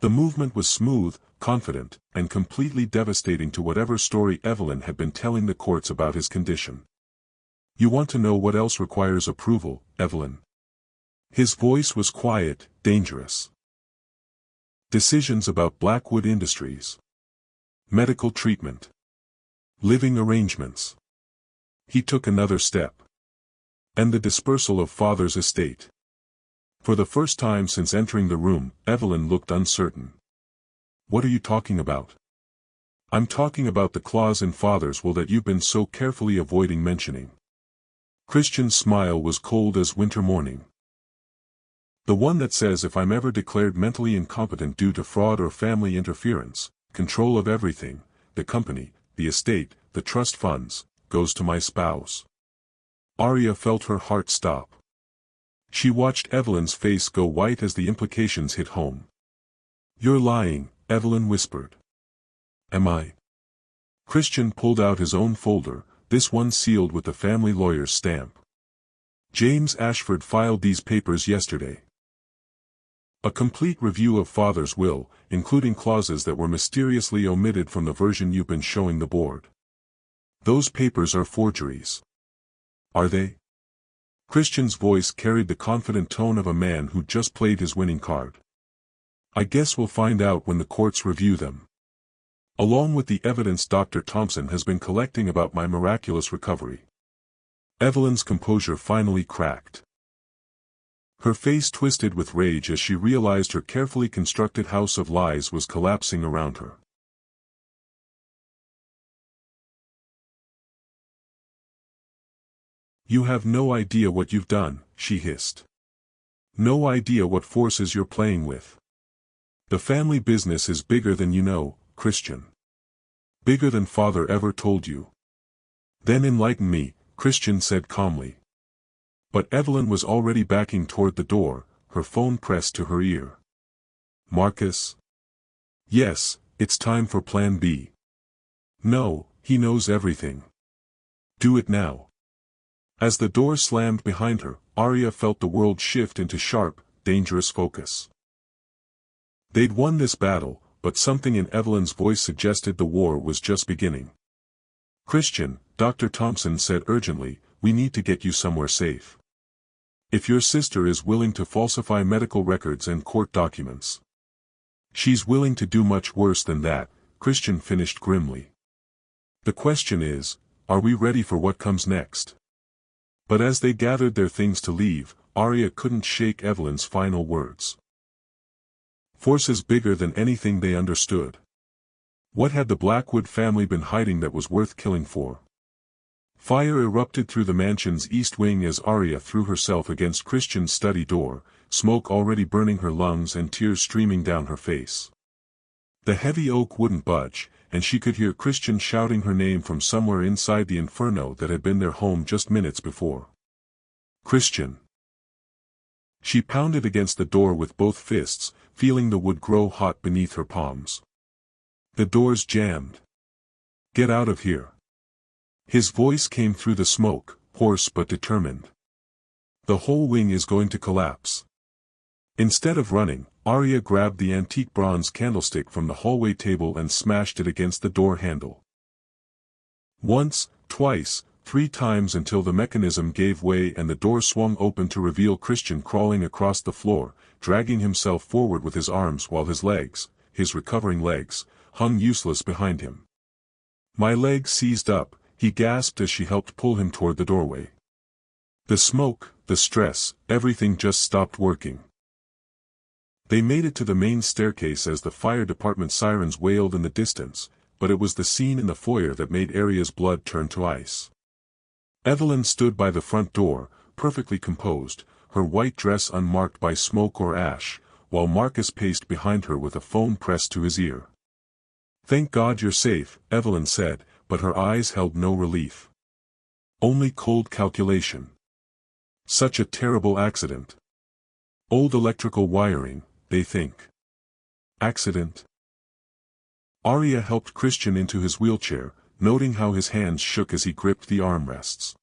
The movement was smooth, confident, and completely devastating to whatever story Evelyn had been telling the courts about his condition. You want to know what else requires approval, Evelyn? His voice was quiet, dangerous. Decisions about Blackwood Industries. Medical treatment. Living arrangements. He took another step. And the dispersal of father's estate. For the first time since entering the room, Evelyn looked uncertain. What are you talking about? I'm talking about the clause in father's will that you've been so carefully avoiding mentioning. Christian's smile was cold as winter morning. The one that says if I'm ever declared mentally incompetent due to fraud or family interference, control of everything, the company, the estate, the trust funds, goes to my spouse. Arya felt her heart stop. She watched Evelyn's face go white as the implications hit home. You're lying, Evelyn whispered. Am I? Christian pulled out his own folder, this one sealed with the family lawyer's stamp. James Ashford filed these papers yesterday. A complete review of father's will, including clauses that were mysteriously omitted from the version you've been showing the board. Those papers are forgeries. Are they? Christian's voice carried the confident tone of a man who just played his winning card. I guess we'll find out when the courts review them. Along with the evidence Dr. Thompson has been collecting about my miraculous recovery. Evelyn's composure finally cracked. Her face twisted with rage as she realized her carefully constructed house of lies was collapsing around her. You have no idea what you've done, she hissed. No idea what forces you're playing with. The family business is bigger than you know, Christian. Bigger than father ever told you. Then enlighten me, Christian said calmly. But Evelyn was already backing toward the door, her phone pressed to her ear. Marcus? Yes, it's time for Plan B. No, he knows everything. Do it now. As the door slammed behind her, Arya felt the world shift into sharp, dangerous focus. They'd won this battle, but something in Evelyn's voice suggested the war was just beginning. Christian, Dr. Thompson said urgently, we need to get you somewhere safe. If your sister is willing to falsify medical records and court documents. She's willing to do much worse than that, Christian finished grimly. The question is, are we ready for what comes next? But as they gathered their things to leave, Arya couldn't shake Evelyn's final words. Forces bigger than anything they understood. What had the Blackwood family been hiding that was worth killing for? Fire erupted through the mansion's east wing as Arya threw herself against Christian's study door, smoke already burning her lungs and tears streaming down her face. The heavy oak wouldn't budge, and she could hear Christian shouting her name from somewhere inside the inferno that had been their home just minutes before. Christian. She pounded against the door with both fists, feeling the wood grow hot beneath her palms. The door's jammed. Get out of here. His voice came through the smoke, hoarse but determined. The whole wing is going to collapse. Instead of running, Arya grabbed the antique bronze candlestick from the hallway table and smashed it against the door handle. Once, twice, 3 times until the mechanism gave way and the door swung open to reveal Christian crawling across the floor, dragging himself forward with his arms while his legs, his recovering legs, hung useless behind him. My legs seized up, he gasped as she helped pull him toward the doorway. The smoke, the stress, everything just stopped working. They made it to the main staircase as the fire department sirens wailed in the distance, but it was the scene in the foyer that made Arya's blood turn to ice. Evelyn stood by the front door, perfectly composed, her white dress unmarked by smoke or ash, while Marcus paced behind her with a phone pressed to his ear. Thank God you're safe, Evelyn said, but her eyes held no relief. Only cold calculation. Such a terrible accident. Old electrical wiring, they think. Accident? Arya helped Christian into his wheelchair, noting how his hands shook as he gripped the armrests.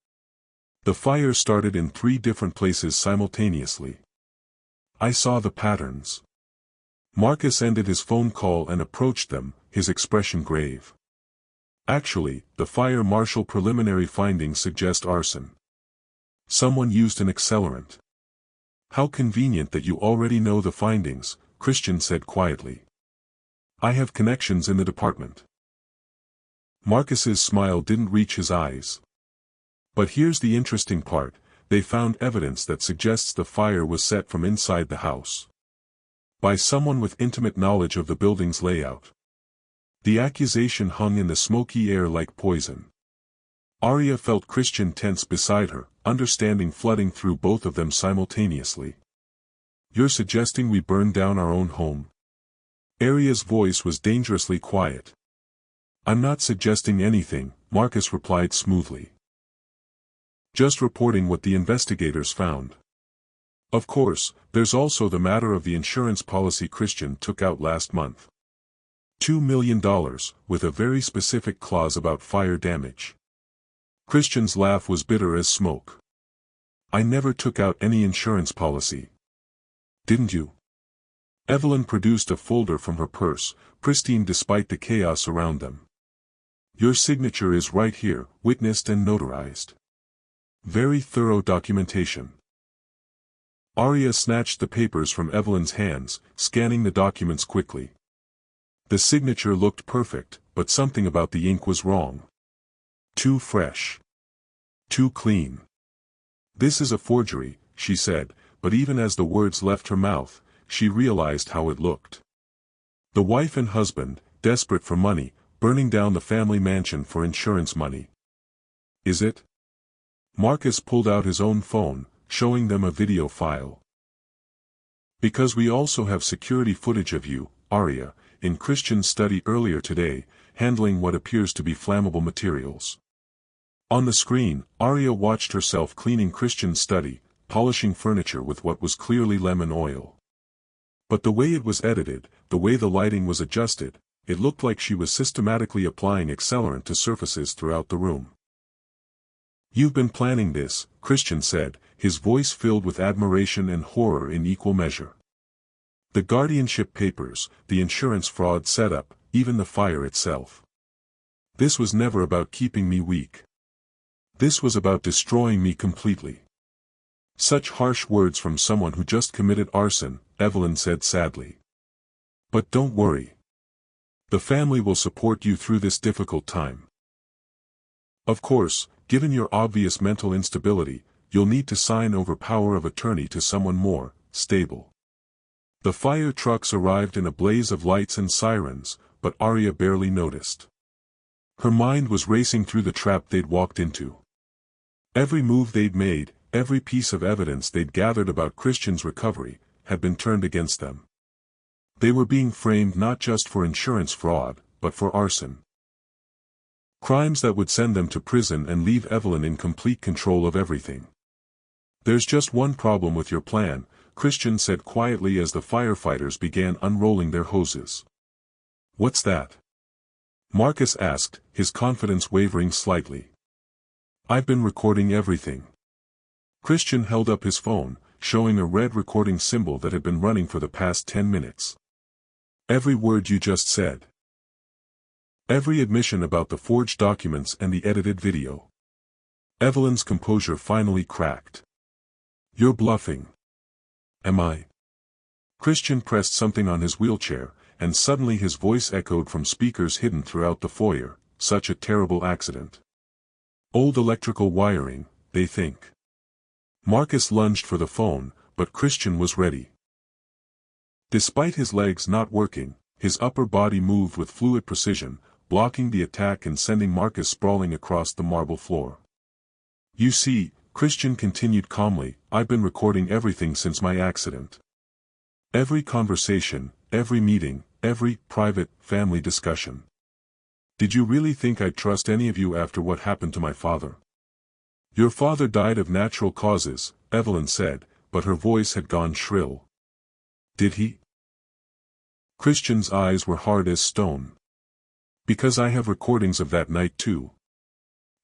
The fire started in 3 different places simultaneously. I saw the patterns. Marcus ended his phone call and approached them, his expression grave. Actually, the fire marshal preliminary findings suggest arson. Someone used an accelerant. How convenient that you already know the findings, Christian said quietly. I have connections in the department. Marcus's smile didn't reach his eyes. But here's the interesting part, they found evidence that suggests the fire was set from inside the house. By someone with intimate knowledge of the building's layout. The accusation hung in the smoky air like poison. Arya felt Christian tense beside her, understanding flooding through both of them simultaneously. You're suggesting we burn down our own home? Arya's voice was dangerously quiet. I'm not suggesting anything, Marcus replied smoothly. Just reporting what the investigators found. Of course, there's also the matter of the insurance policy Christian took out last month. $2 million, with a very specific clause about fire damage. Christian's laugh was bitter as smoke. I never took out any insurance policy. Didn't you? Evelyn produced a folder from her purse, pristine despite the chaos around them. Your signature is right here, witnessed and notarized. Very thorough documentation. Arya snatched the papers from Evelyn's hands, scanning the documents quickly. The signature looked perfect, but something about the ink was wrong. Too fresh. Too clean. This is a forgery, she said, but even as the words left her mouth, she realized how it looked. The wife and husband, desperate for money, burning down the family mansion for insurance money. Is it? Marcus pulled out his own phone, showing them a video file. Because we also have security footage of you, Arya, in Christian's study earlier today, handling what appears to be flammable materials. On the screen, Arya watched herself cleaning Christian's study, polishing furniture with what was clearly lemon oil. But the way it was edited, the way the lighting was adjusted, it looked like she was systematically applying accelerant to surfaces throughout the room. You've been planning this, Christian said, his voice filled with admiration and horror in equal measure. The guardianship papers, the insurance fraud setup, even the fire itself. This was never about keeping me weak. This was about destroying me completely. Such harsh words from someone who just committed arson, Evelyn said sadly. But don't worry. The family will support you through this difficult time. Of course, given your obvious mental instability, you'll need to sign over power of attorney to someone more stable. The fire trucks arrived in a blaze of lights and sirens, but Arya barely noticed. Her mind was racing through the trap they'd walked into. Every move they'd made, every piece of evidence they'd gathered about Christian's recovery, had been turned against them. They were being framed not just for insurance fraud, but for arson. Crimes that would send them to prison and leave Evelyn in complete control of everything. There's just one problem with your plan, Christian said quietly as the firefighters began unrolling their hoses. What's that? Marcus asked, his confidence wavering slightly. I've been recording everything. Christian held up his phone, showing a red recording symbol that had been running for the past 10 minutes. Every word you just said. Every admission about the forged documents and the edited video. Evelyn's composure finally cracked. You're bluffing. Am I? Christian pressed something on his wheelchair, and suddenly his voice echoed from speakers hidden throughout the foyer. Such a terrible accident. Old electrical wiring, they think. Marcus lunged for the phone, but Christian was ready. Despite his legs not working, his upper body moved with fluid precision, blocking the attack and sending Marcus sprawling across the marble floor. You see, Christian continued calmly, I've been recording everything since my accident. Every conversation, every meeting, every private, family discussion. Did you really think I'd trust any of you after what happened to my father? Your father died of natural causes, Evelyn said, but her voice had gone shrill. Did he? Christian's eyes were hard as stone. Because I have recordings of that night too.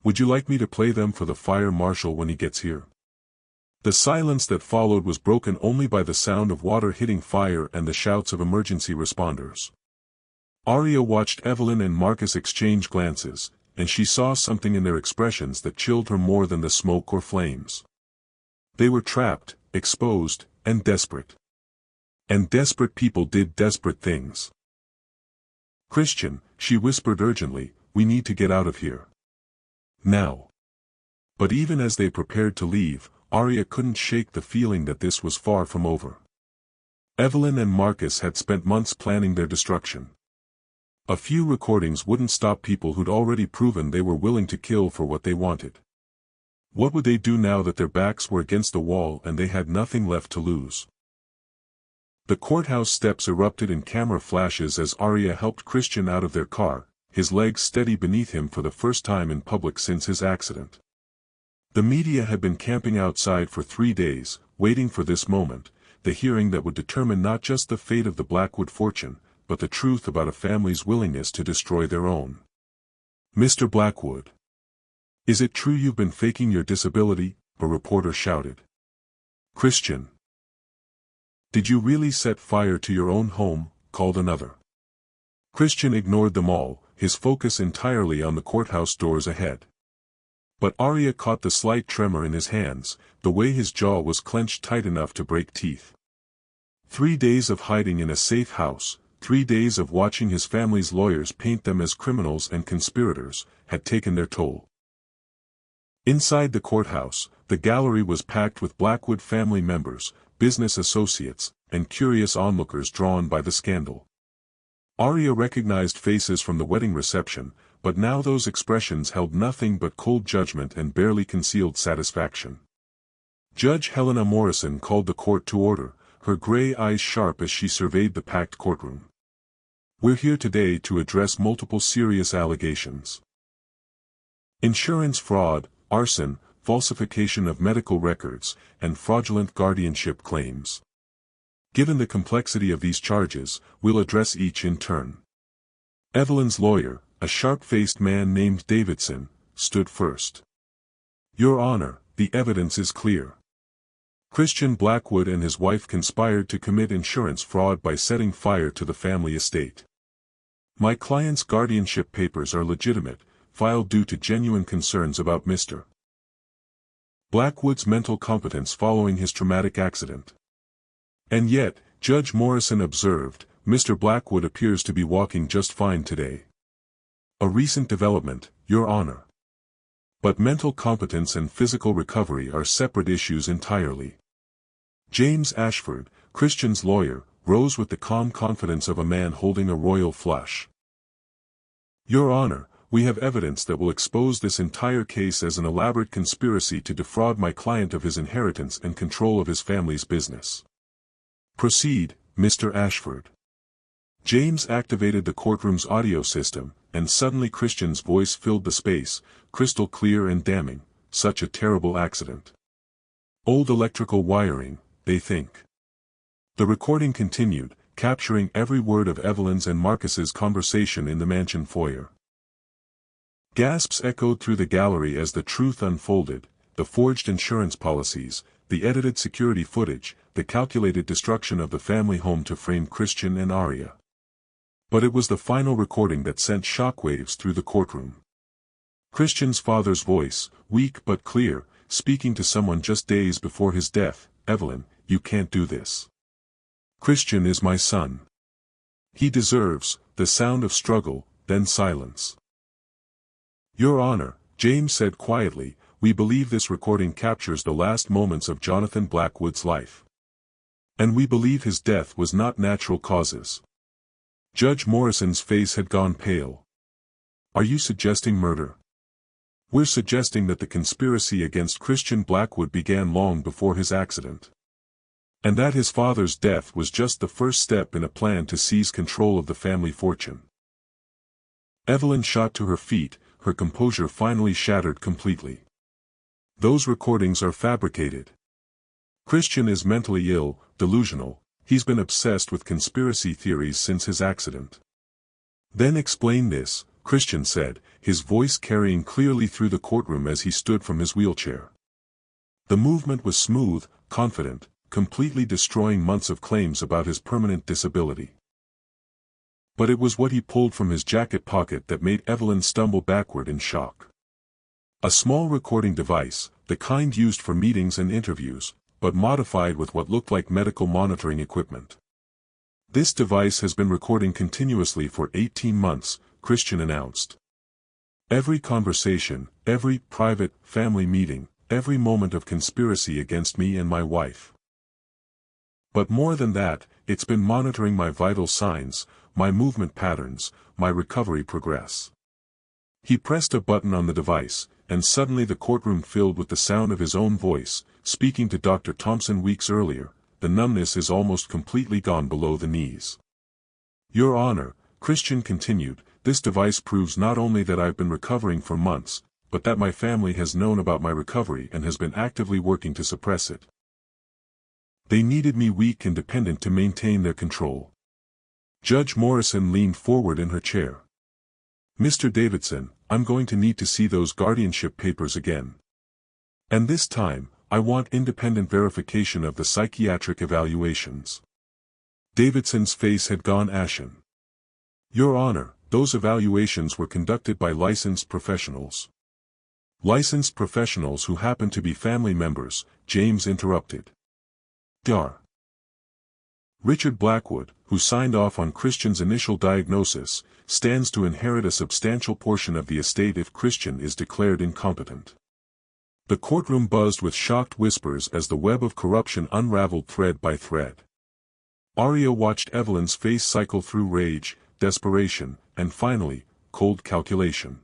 Would you like me to play them for the fire marshal when he gets here? The silence that followed was broken only by the sound of water hitting fire and the shouts of emergency responders. Arya watched Evelyn and Marcus exchange glances, and she saw something in their expressions that chilled her more than the smoke or flames. They were trapped, exposed, and desperate. And desperate people did desperate things. Christian, she whispered urgently, we need to get out of here. Now. But even as they prepared to leave, Arya couldn't shake the feeling that this was far from over. Evelyn and Marcus had spent months planning their destruction. A few recordings wouldn't stop people who'd already proven they were willing to kill for what they wanted. What would they do now that their backs were against the wall and they had nothing left to lose? The courthouse steps erupted in camera flashes as Arya helped Christian out of their car, his legs steady beneath him for the first time in public since his accident. The media had been camping outside for 3 days, waiting for this moment, the hearing that would determine not just the fate of the Blackwood fortune, but the truth about a family's willingness to destroy their own. Mr. Blackwood. Is it true you've been faking your disability? A reporter shouted. Christian. Did you really set fire to your own home? Called another. Christian ignored them all, his focus entirely on the courthouse doors ahead. But Arya caught the slight tremor in his hands, the way his jaw was clenched tight enough to break teeth. 3 days of hiding in a safe house, 3 days of watching his family's lawyers paint them as criminals and conspirators, had taken their toll. Inside the courthouse, the gallery was packed with Blackwood family members, business associates, and curious onlookers drawn by the scandal. Arya recognized faces from the wedding reception, but now those expressions held nothing but cold judgment and barely concealed satisfaction. Judge Helena Morrison called the court to order, her gray eyes sharp as she surveyed the packed courtroom. We're here today to address multiple serious allegations. Insurance fraud, arson, falsification of medical records, and fraudulent guardianship claims. Given the complexity of these charges, we'll address each in turn. Evelyn's lawyer, a sharp-faced man named Davidson, stood first. Your Honor, the evidence is clear. Christian Blackwood and his wife conspired to commit insurance fraud by setting fire to the family estate. My client's guardianship papers are legitimate, filed due to genuine concerns about Mr. Blackwood's mental competence following his traumatic accident. And yet, Judge Morrison observed, Mr. Blackwood appears to be walking just fine today. A recent development, Your Honor. But mental competence and physical recovery are separate issues entirely. James Ashford, Christian's lawyer, rose with the calm confidence of a man holding a royal flush. Your Honor, we have evidence that will expose this entire case as an elaborate conspiracy to defraud my client of his inheritance and control of his family's business. Proceed, Mr. Ashford. James activated the courtroom's audio system, and suddenly Christian's voice filled the space, crystal clear and damning. Such a terrible accident. Old electrical wiring, they think. The recording continued, capturing every word of Evelyn's and Marcus's conversation in the mansion foyer. Gasps echoed through the gallery as the truth unfolded, the forged insurance policies, the edited security footage, the calculated destruction of the family home to frame Christian and Arya. But it was the final recording that sent shockwaves through the courtroom. Christian's father's voice, weak but clear, speaking to someone just days before his death, Evelyn, you can't do this. Christian is my son. He deserves, the sound of struggle, then silence. Your Honor, James said quietly, we believe this recording captures the last moments of Jonathan Blackwood's life. And we believe his death was not natural causes. Judge Morrison's face had gone pale. Are you suggesting murder? We're suggesting that the conspiracy against Christian Blackwood began long before his accident. And that his father's death was just the first step in a plan to seize control of the family fortune. Evelyn shot to her feet, her composure finally shattered completely. Those recordings are fabricated. Christian is mentally ill, delusional, he's been obsessed with conspiracy theories since his accident. Then explain this, Christian said, his voice carrying clearly through the courtroom as he stood from his wheelchair. The movement was smooth, confident, completely destroying months of claims about his permanent disability. But it was what he pulled from his jacket pocket that made Evelyn stumble backward in shock. A small recording device, the kind used for meetings and interviews, but modified with what looked like medical monitoring equipment. This device has been recording continuously for 18 months, Christian announced. Every conversation, every private, family meeting, every moment of conspiracy against me and my wife. But more than that, it's been monitoring my vital signs, my movement patterns, my recovery progress. He pressed a button on the device, and suddenly the courtroom filled with the sound of his own voice, speaking to Dr. Thompson weeks earlier. The numbness is almost completely gone below the knees. Your Honor, Christian continued, this device proves not only that I've been recovering for months, but that my family has known about my recovery and has been actively working to suppress it. They needed me weak and dependent to maintain their control. Judge Morrison leaned forward in her chair. Mr. Davidson, I'm going to need to see those guardianship papers again. And this time, I want independent verification of the psychiatric evaluations. Davidson's face had gone ashen. Your Honor, those evaluations were conducted by licensed professionals. Licensed professionals who happen to be family members, James interrupted. Dr. Richard Blackwood, who signed off on Christian's initial diagnosis, stands to inherit a substantial portion of the estate if Christian is declared incompetent. The courtroom buzzed with shocked whispers as the web of corruption unraveled thread by thread. Arya watched Evelyn's face cycle through rage, desperation, and finally, cold calculation.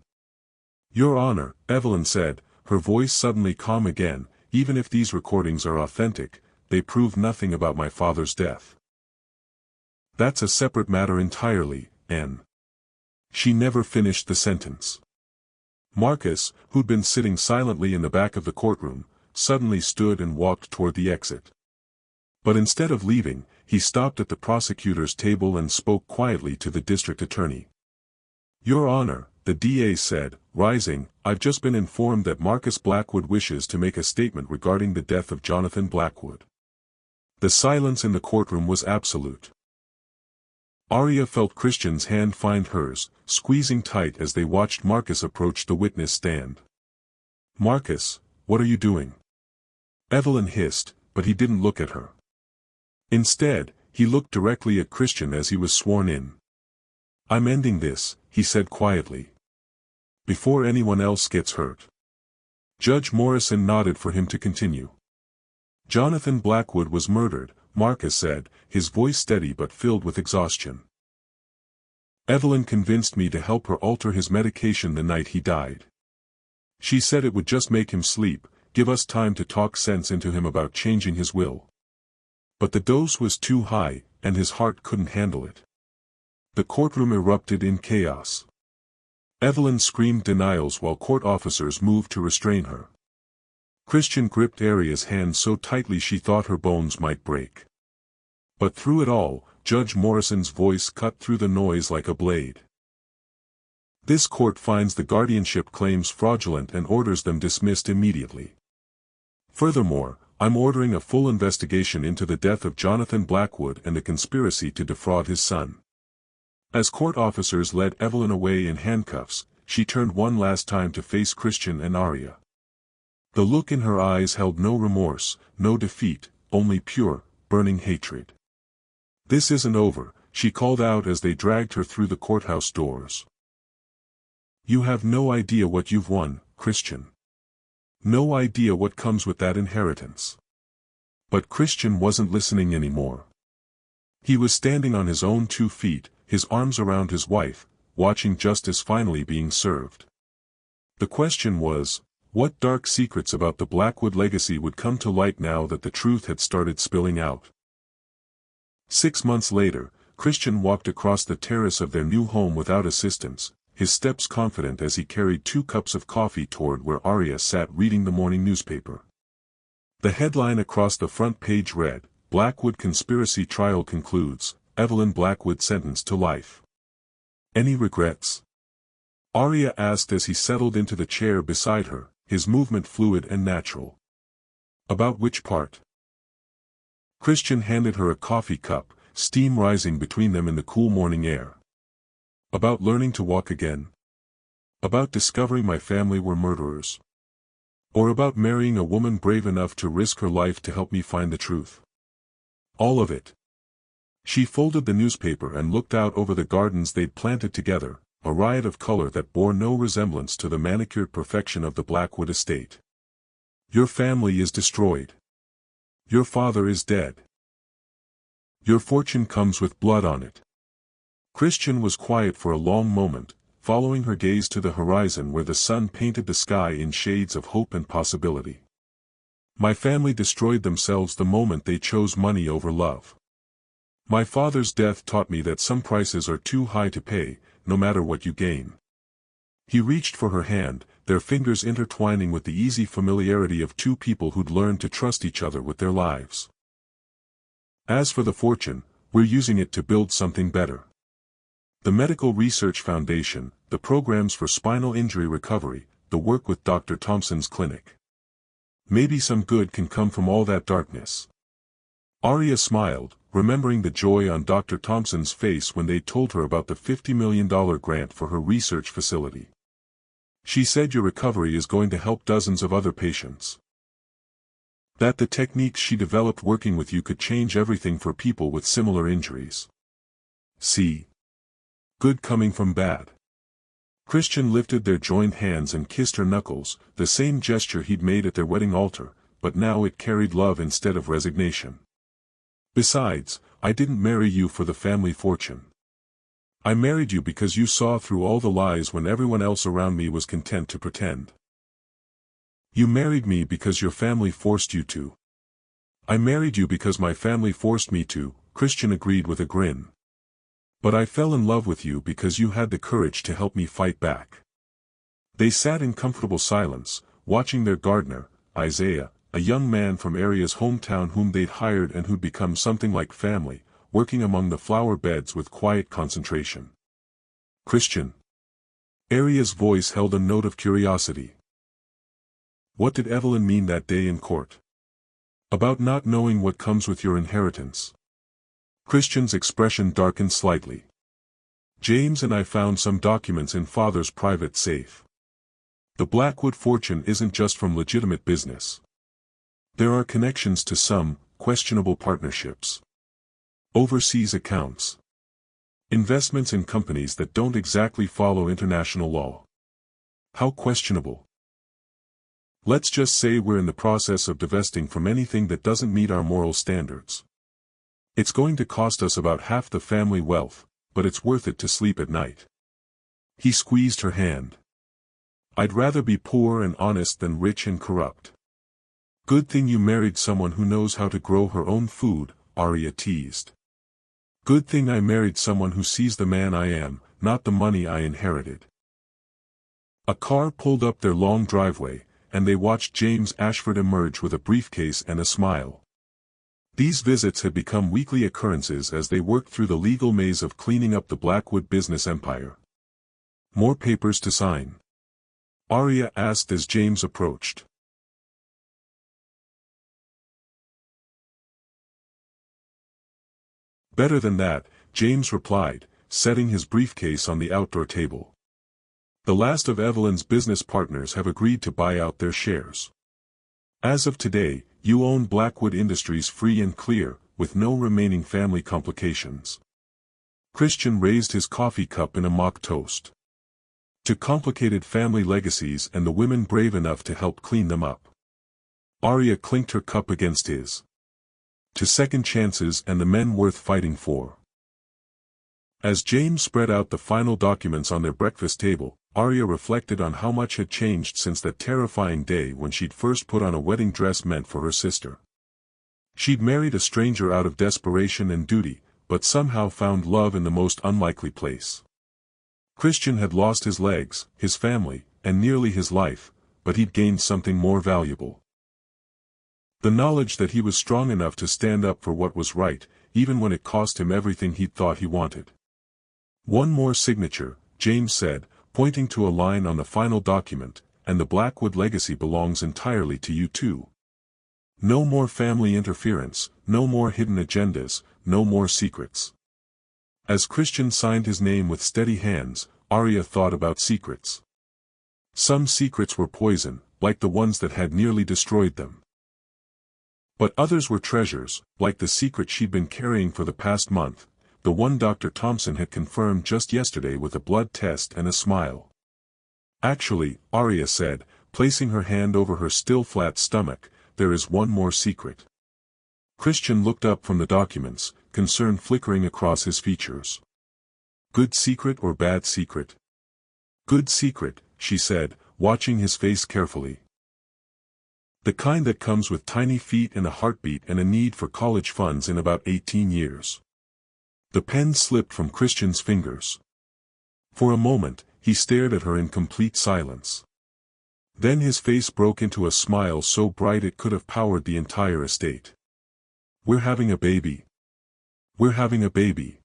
Your Honor, Evelyn said, her voice suddenly calm again, even if these recordings are authentic, they prove nothing about my father's death. That's a separate matter entirely, N. She never finished the sentence. Marcus, who'd been sitting silently in the back of the courtroom, suddenly stood and walked toward the exit. But instead of leaving, he stopped at the prosecutor's table and spoke quietly to the district attorney. Your Honor, the DA said, rising, I've just been informed that Marcus Blackwood wishes to make a statement regarding the death of Jonathan Blackwood. The silence in the courtroom was absolute. Arya felt Christian's hand find hers, squeezing tight as they watched Marcus approach the witness stand. Marcus, what are you doing? Evelyn hissed, but he didn't look at her. Instead, he looked directly at Christian as he was sworn in. I'm ending this, he said quietly. Before anyone else gets hurt. Judge Morrison nodded for him to continue. Jonathan Blackwood was murdered, Marcus said, his voice steady but filled with exhaustion. Evelyn convinced me to help her alter his medication the night he died. She said it would just make him sleep, give us time to talk sense into him about changing his will. But the dose was too high, and his heart couldn't handle it. The courtroom erupted in chaos. Evelyn screamed denials while court officers moved to restrain her. Christian gripped Arya's hand so tightly she thought her bones might break. But through it all, Judge Morrison's voice cut through the noise like a blade. This court finds the guardianship claims fraudulent and orders them dismissed immediately. Furthermore, I'm ordering a full investigation into the death of Jonathan Blackwood and the conspiracy to defraud his son. As court officers led Evelyn away in handcuffs, she turned one last time to face Christian and Arya. The look in her eyes held no remorse, no defeat, only pure, burning hatred. This isn't over, she called out as they dragged her through the courthouse doors. You have no idea what you've won, Christian. No idea what comes with that inheritance. But Christian wasn't listening anymore. He was standing on his own 2 feet, his arms around his wife, watching justice finally being served. The question was, what dark secrets about the Blackwood legacy would come to light now that the truth had started spilling out? 6 months later, Christian walked across the terrace of their new home without assistance, his steps confident as he carried 2 cups of coffee toward where Arya sat reading the morning newspaper. The headline across the front page read, "Blackwood Conspiracy Trial Concludes, Evelyn Blackwood Sentenced to Life." "Any regrets?" Arya asked as he settled into the chair beside her, his movement fluid and natural. "About which part?" Christian handed her a coffee cup, steam rising between them in the cool morning air. "About learning to walk again? About discovering my family were murderers? Or about marrying a woman brave enough to risk her life to help me find the truth?" "All of it." She folded the newspaper and looked out over the gardens they'd planted together, a riot of color that bore no resemblance to the manicured perfection of the Blackwood estate. "Your family is destroyed. Your father is dead. Your fortune comes with blood on it." Christian was quiet for a long moment, following her gaze to the horizon where the sun painted the sky in shades of hope and possibility. "My family destroyed themselves the moment they chose money over love. My father's death taught me that some prices are too high to pay, no matter what you gain." He reached for her hand, their fingers intertwining with the easy familiarity of 2 people who'd learned to trust each other with their lives. "As for the fortune, we're using it to build something better. The Medical Research Foundation, the programs for spinal injury recovery, the work with Dr. Thompson's clinic. Maybe some good can come from all that darkness." Arya smiled, remembering the joy on Dr. Thompson's face when they told her about the $50 million grant for her research facility. "She said your recovery is going to help dozens of other patients. That the techniques she developed working with you could change everything for people with similar injuries. See? Good coming from bad." Christian lifted their joined hands and kissed her knuckles, the same gesture he'd made at their wedding altar, but now it carried love instead of resignation. "Besides, I didn't marry you for the family fortune. I married you because you saw through all the lies when everyone else around me was content to pretend. You married me because your family forced you to." "I married you because my family forced me to," Christian agreed with a grin. "But I fell in love with you because you had the courage to help me fight back." They sat in comfortable silence, watching their gardener, Isaiah, a young man from Arya's hometown whom they'd hired and who'd become something like family, working among the flower beds with quiet concentration. "Christian." Arya's voice held a note of curiosity. "What did Evelyn mean that day in court? About not knowing what comes with your inheritance?" Christian's expression darkened slightly. "James and I found some documents in Father's private safe. The Blackwood fortune isn't just from legitimate business. There are connections to some questionable partnerships. Overseas accounts. Investments in companies that don't exactly follow international law." "How questionable?" "Let's just say we're in the process of divesting from anything that doesn't meet our moral standards. It's going to cost us about half the family wealth, but it's worth it to sleep at night." He squeezed her hand. "I'd rather be poor and honest than rich and corrupt." "Good thing you married someone who knows how to grow her own food," Arya teased. "Good thing I married someone who sees the man I am, not the money I inherited." A car pulled up their long driveway, and they watched James Ashford emerge with a briefcase and a smile. These visits had become weekly occurrences as they worked through the legal maze of cleaning up the Blackwood business empire. "More papers to sign?" Arya asked as James approached. "Better than that," James replied, setting his briefcase on the outdoor table. "The last of Evelyn's business partners have agreed to buy out their shares. As of today, you own Blackwood Industries free and clear, with no remaining family complications." Christian raised his coffee cup in a mock toast. "To complicated family legacies and the women brave enough to help clean them up." Arya clinked her cup against his. "To second chances and the men worth fighting for." As James spread out the final documents on their breakfast table, Arya reflected on how much had changed since that terrifying day when she'd first put on a wedding dress meant for her sister. She'd married a stranger out of desperation and duty, but somehow found love in the most unlikely place. Christian had lost his legs, his family, and nearly his life, but he'd gained something more valuable. The knowledge that he was strong enough to stand up for what was right, even when it cost him everything he'd thought he wanted. "One more signature," James said, pointing to a line on the final document, "and the Blackwood legacy belongs entirely to you too. No more family interference, no more hidden agendas, no more secrets." As Christian signed his name with steady hands, Arya thought about secrets. Some secrets were poison, like the ones that had nearly destroyed them. But others were treasures, like the secret she'd been carrying for the past month, the one Dr. Thompson had confirmed just yesterday with a blood test and a smile. "Actually," Arya said, placing her hand over her still flat stomach, "there is one more secret." Christian looked up from the documents, concern flickering across his features. "Good secret or bad secret?" "Good secret," she said, watching his face carefully. "The kind that comes with tiny feet and a heartbeat and a need for college funds in about 18 years. The pen slipped from Christian's fingers. For a moment, he stared at her in complete silence. Then his face broke into a smile so bright it could have powered the entire estate. "We're having a baby. We're having a baby."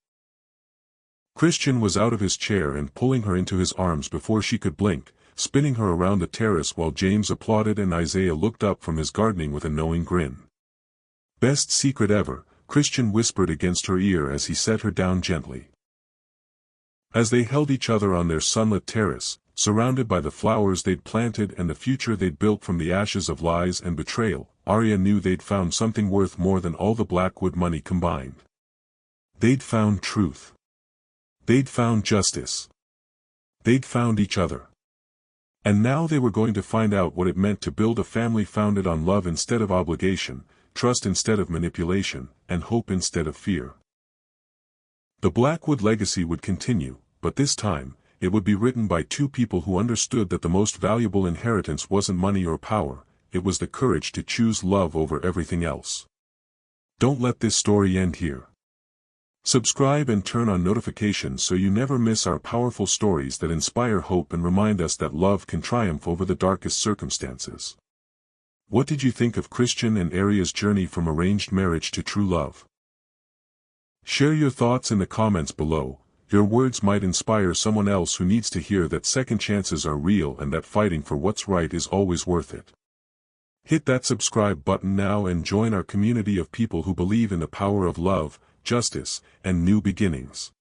Christian was out of his chair and pulling her into his arms before she could blink, spinning her around the terrace while James applauded and Isaiah looked up from his gardening with a knowing grin. "Best secret ever," Christian whispered against her ear as he set her down gently. As they held each other on their sunlit terrace, surrounded by the flowers they'd planted and the future they'd built from the ashes of lies and betrayal, Arya knew they'd found something worth more than all the Blackwood money combined. They'd found truth. They'd found justice. They'd found each other. And now they were going to find out what it meant to build a family founded on love instead of obligation, trust instead of manipulation, and hope instead of fear. The Blackwood legacy would continue, but this time, it would be written by two people who understood that the most valuable inheritance wasn't money or power, it was the courage to choose love over everything else. Don't let this story end here. Subscribe and turn on notifications so you never miss our powerful stories that inspire hope and remind us that love can triumph over the darkest circumstances. What did you think of Christian and Arya's journey from arranged marriage to true love? Share your thoughts in the comments below. Your words might inspire someone else who needs to hear that second chances are real and that fighting for what's right is always worth it. Hit that subscribe button now and join our community of people who believe in the power of love, justice, and new beginnings.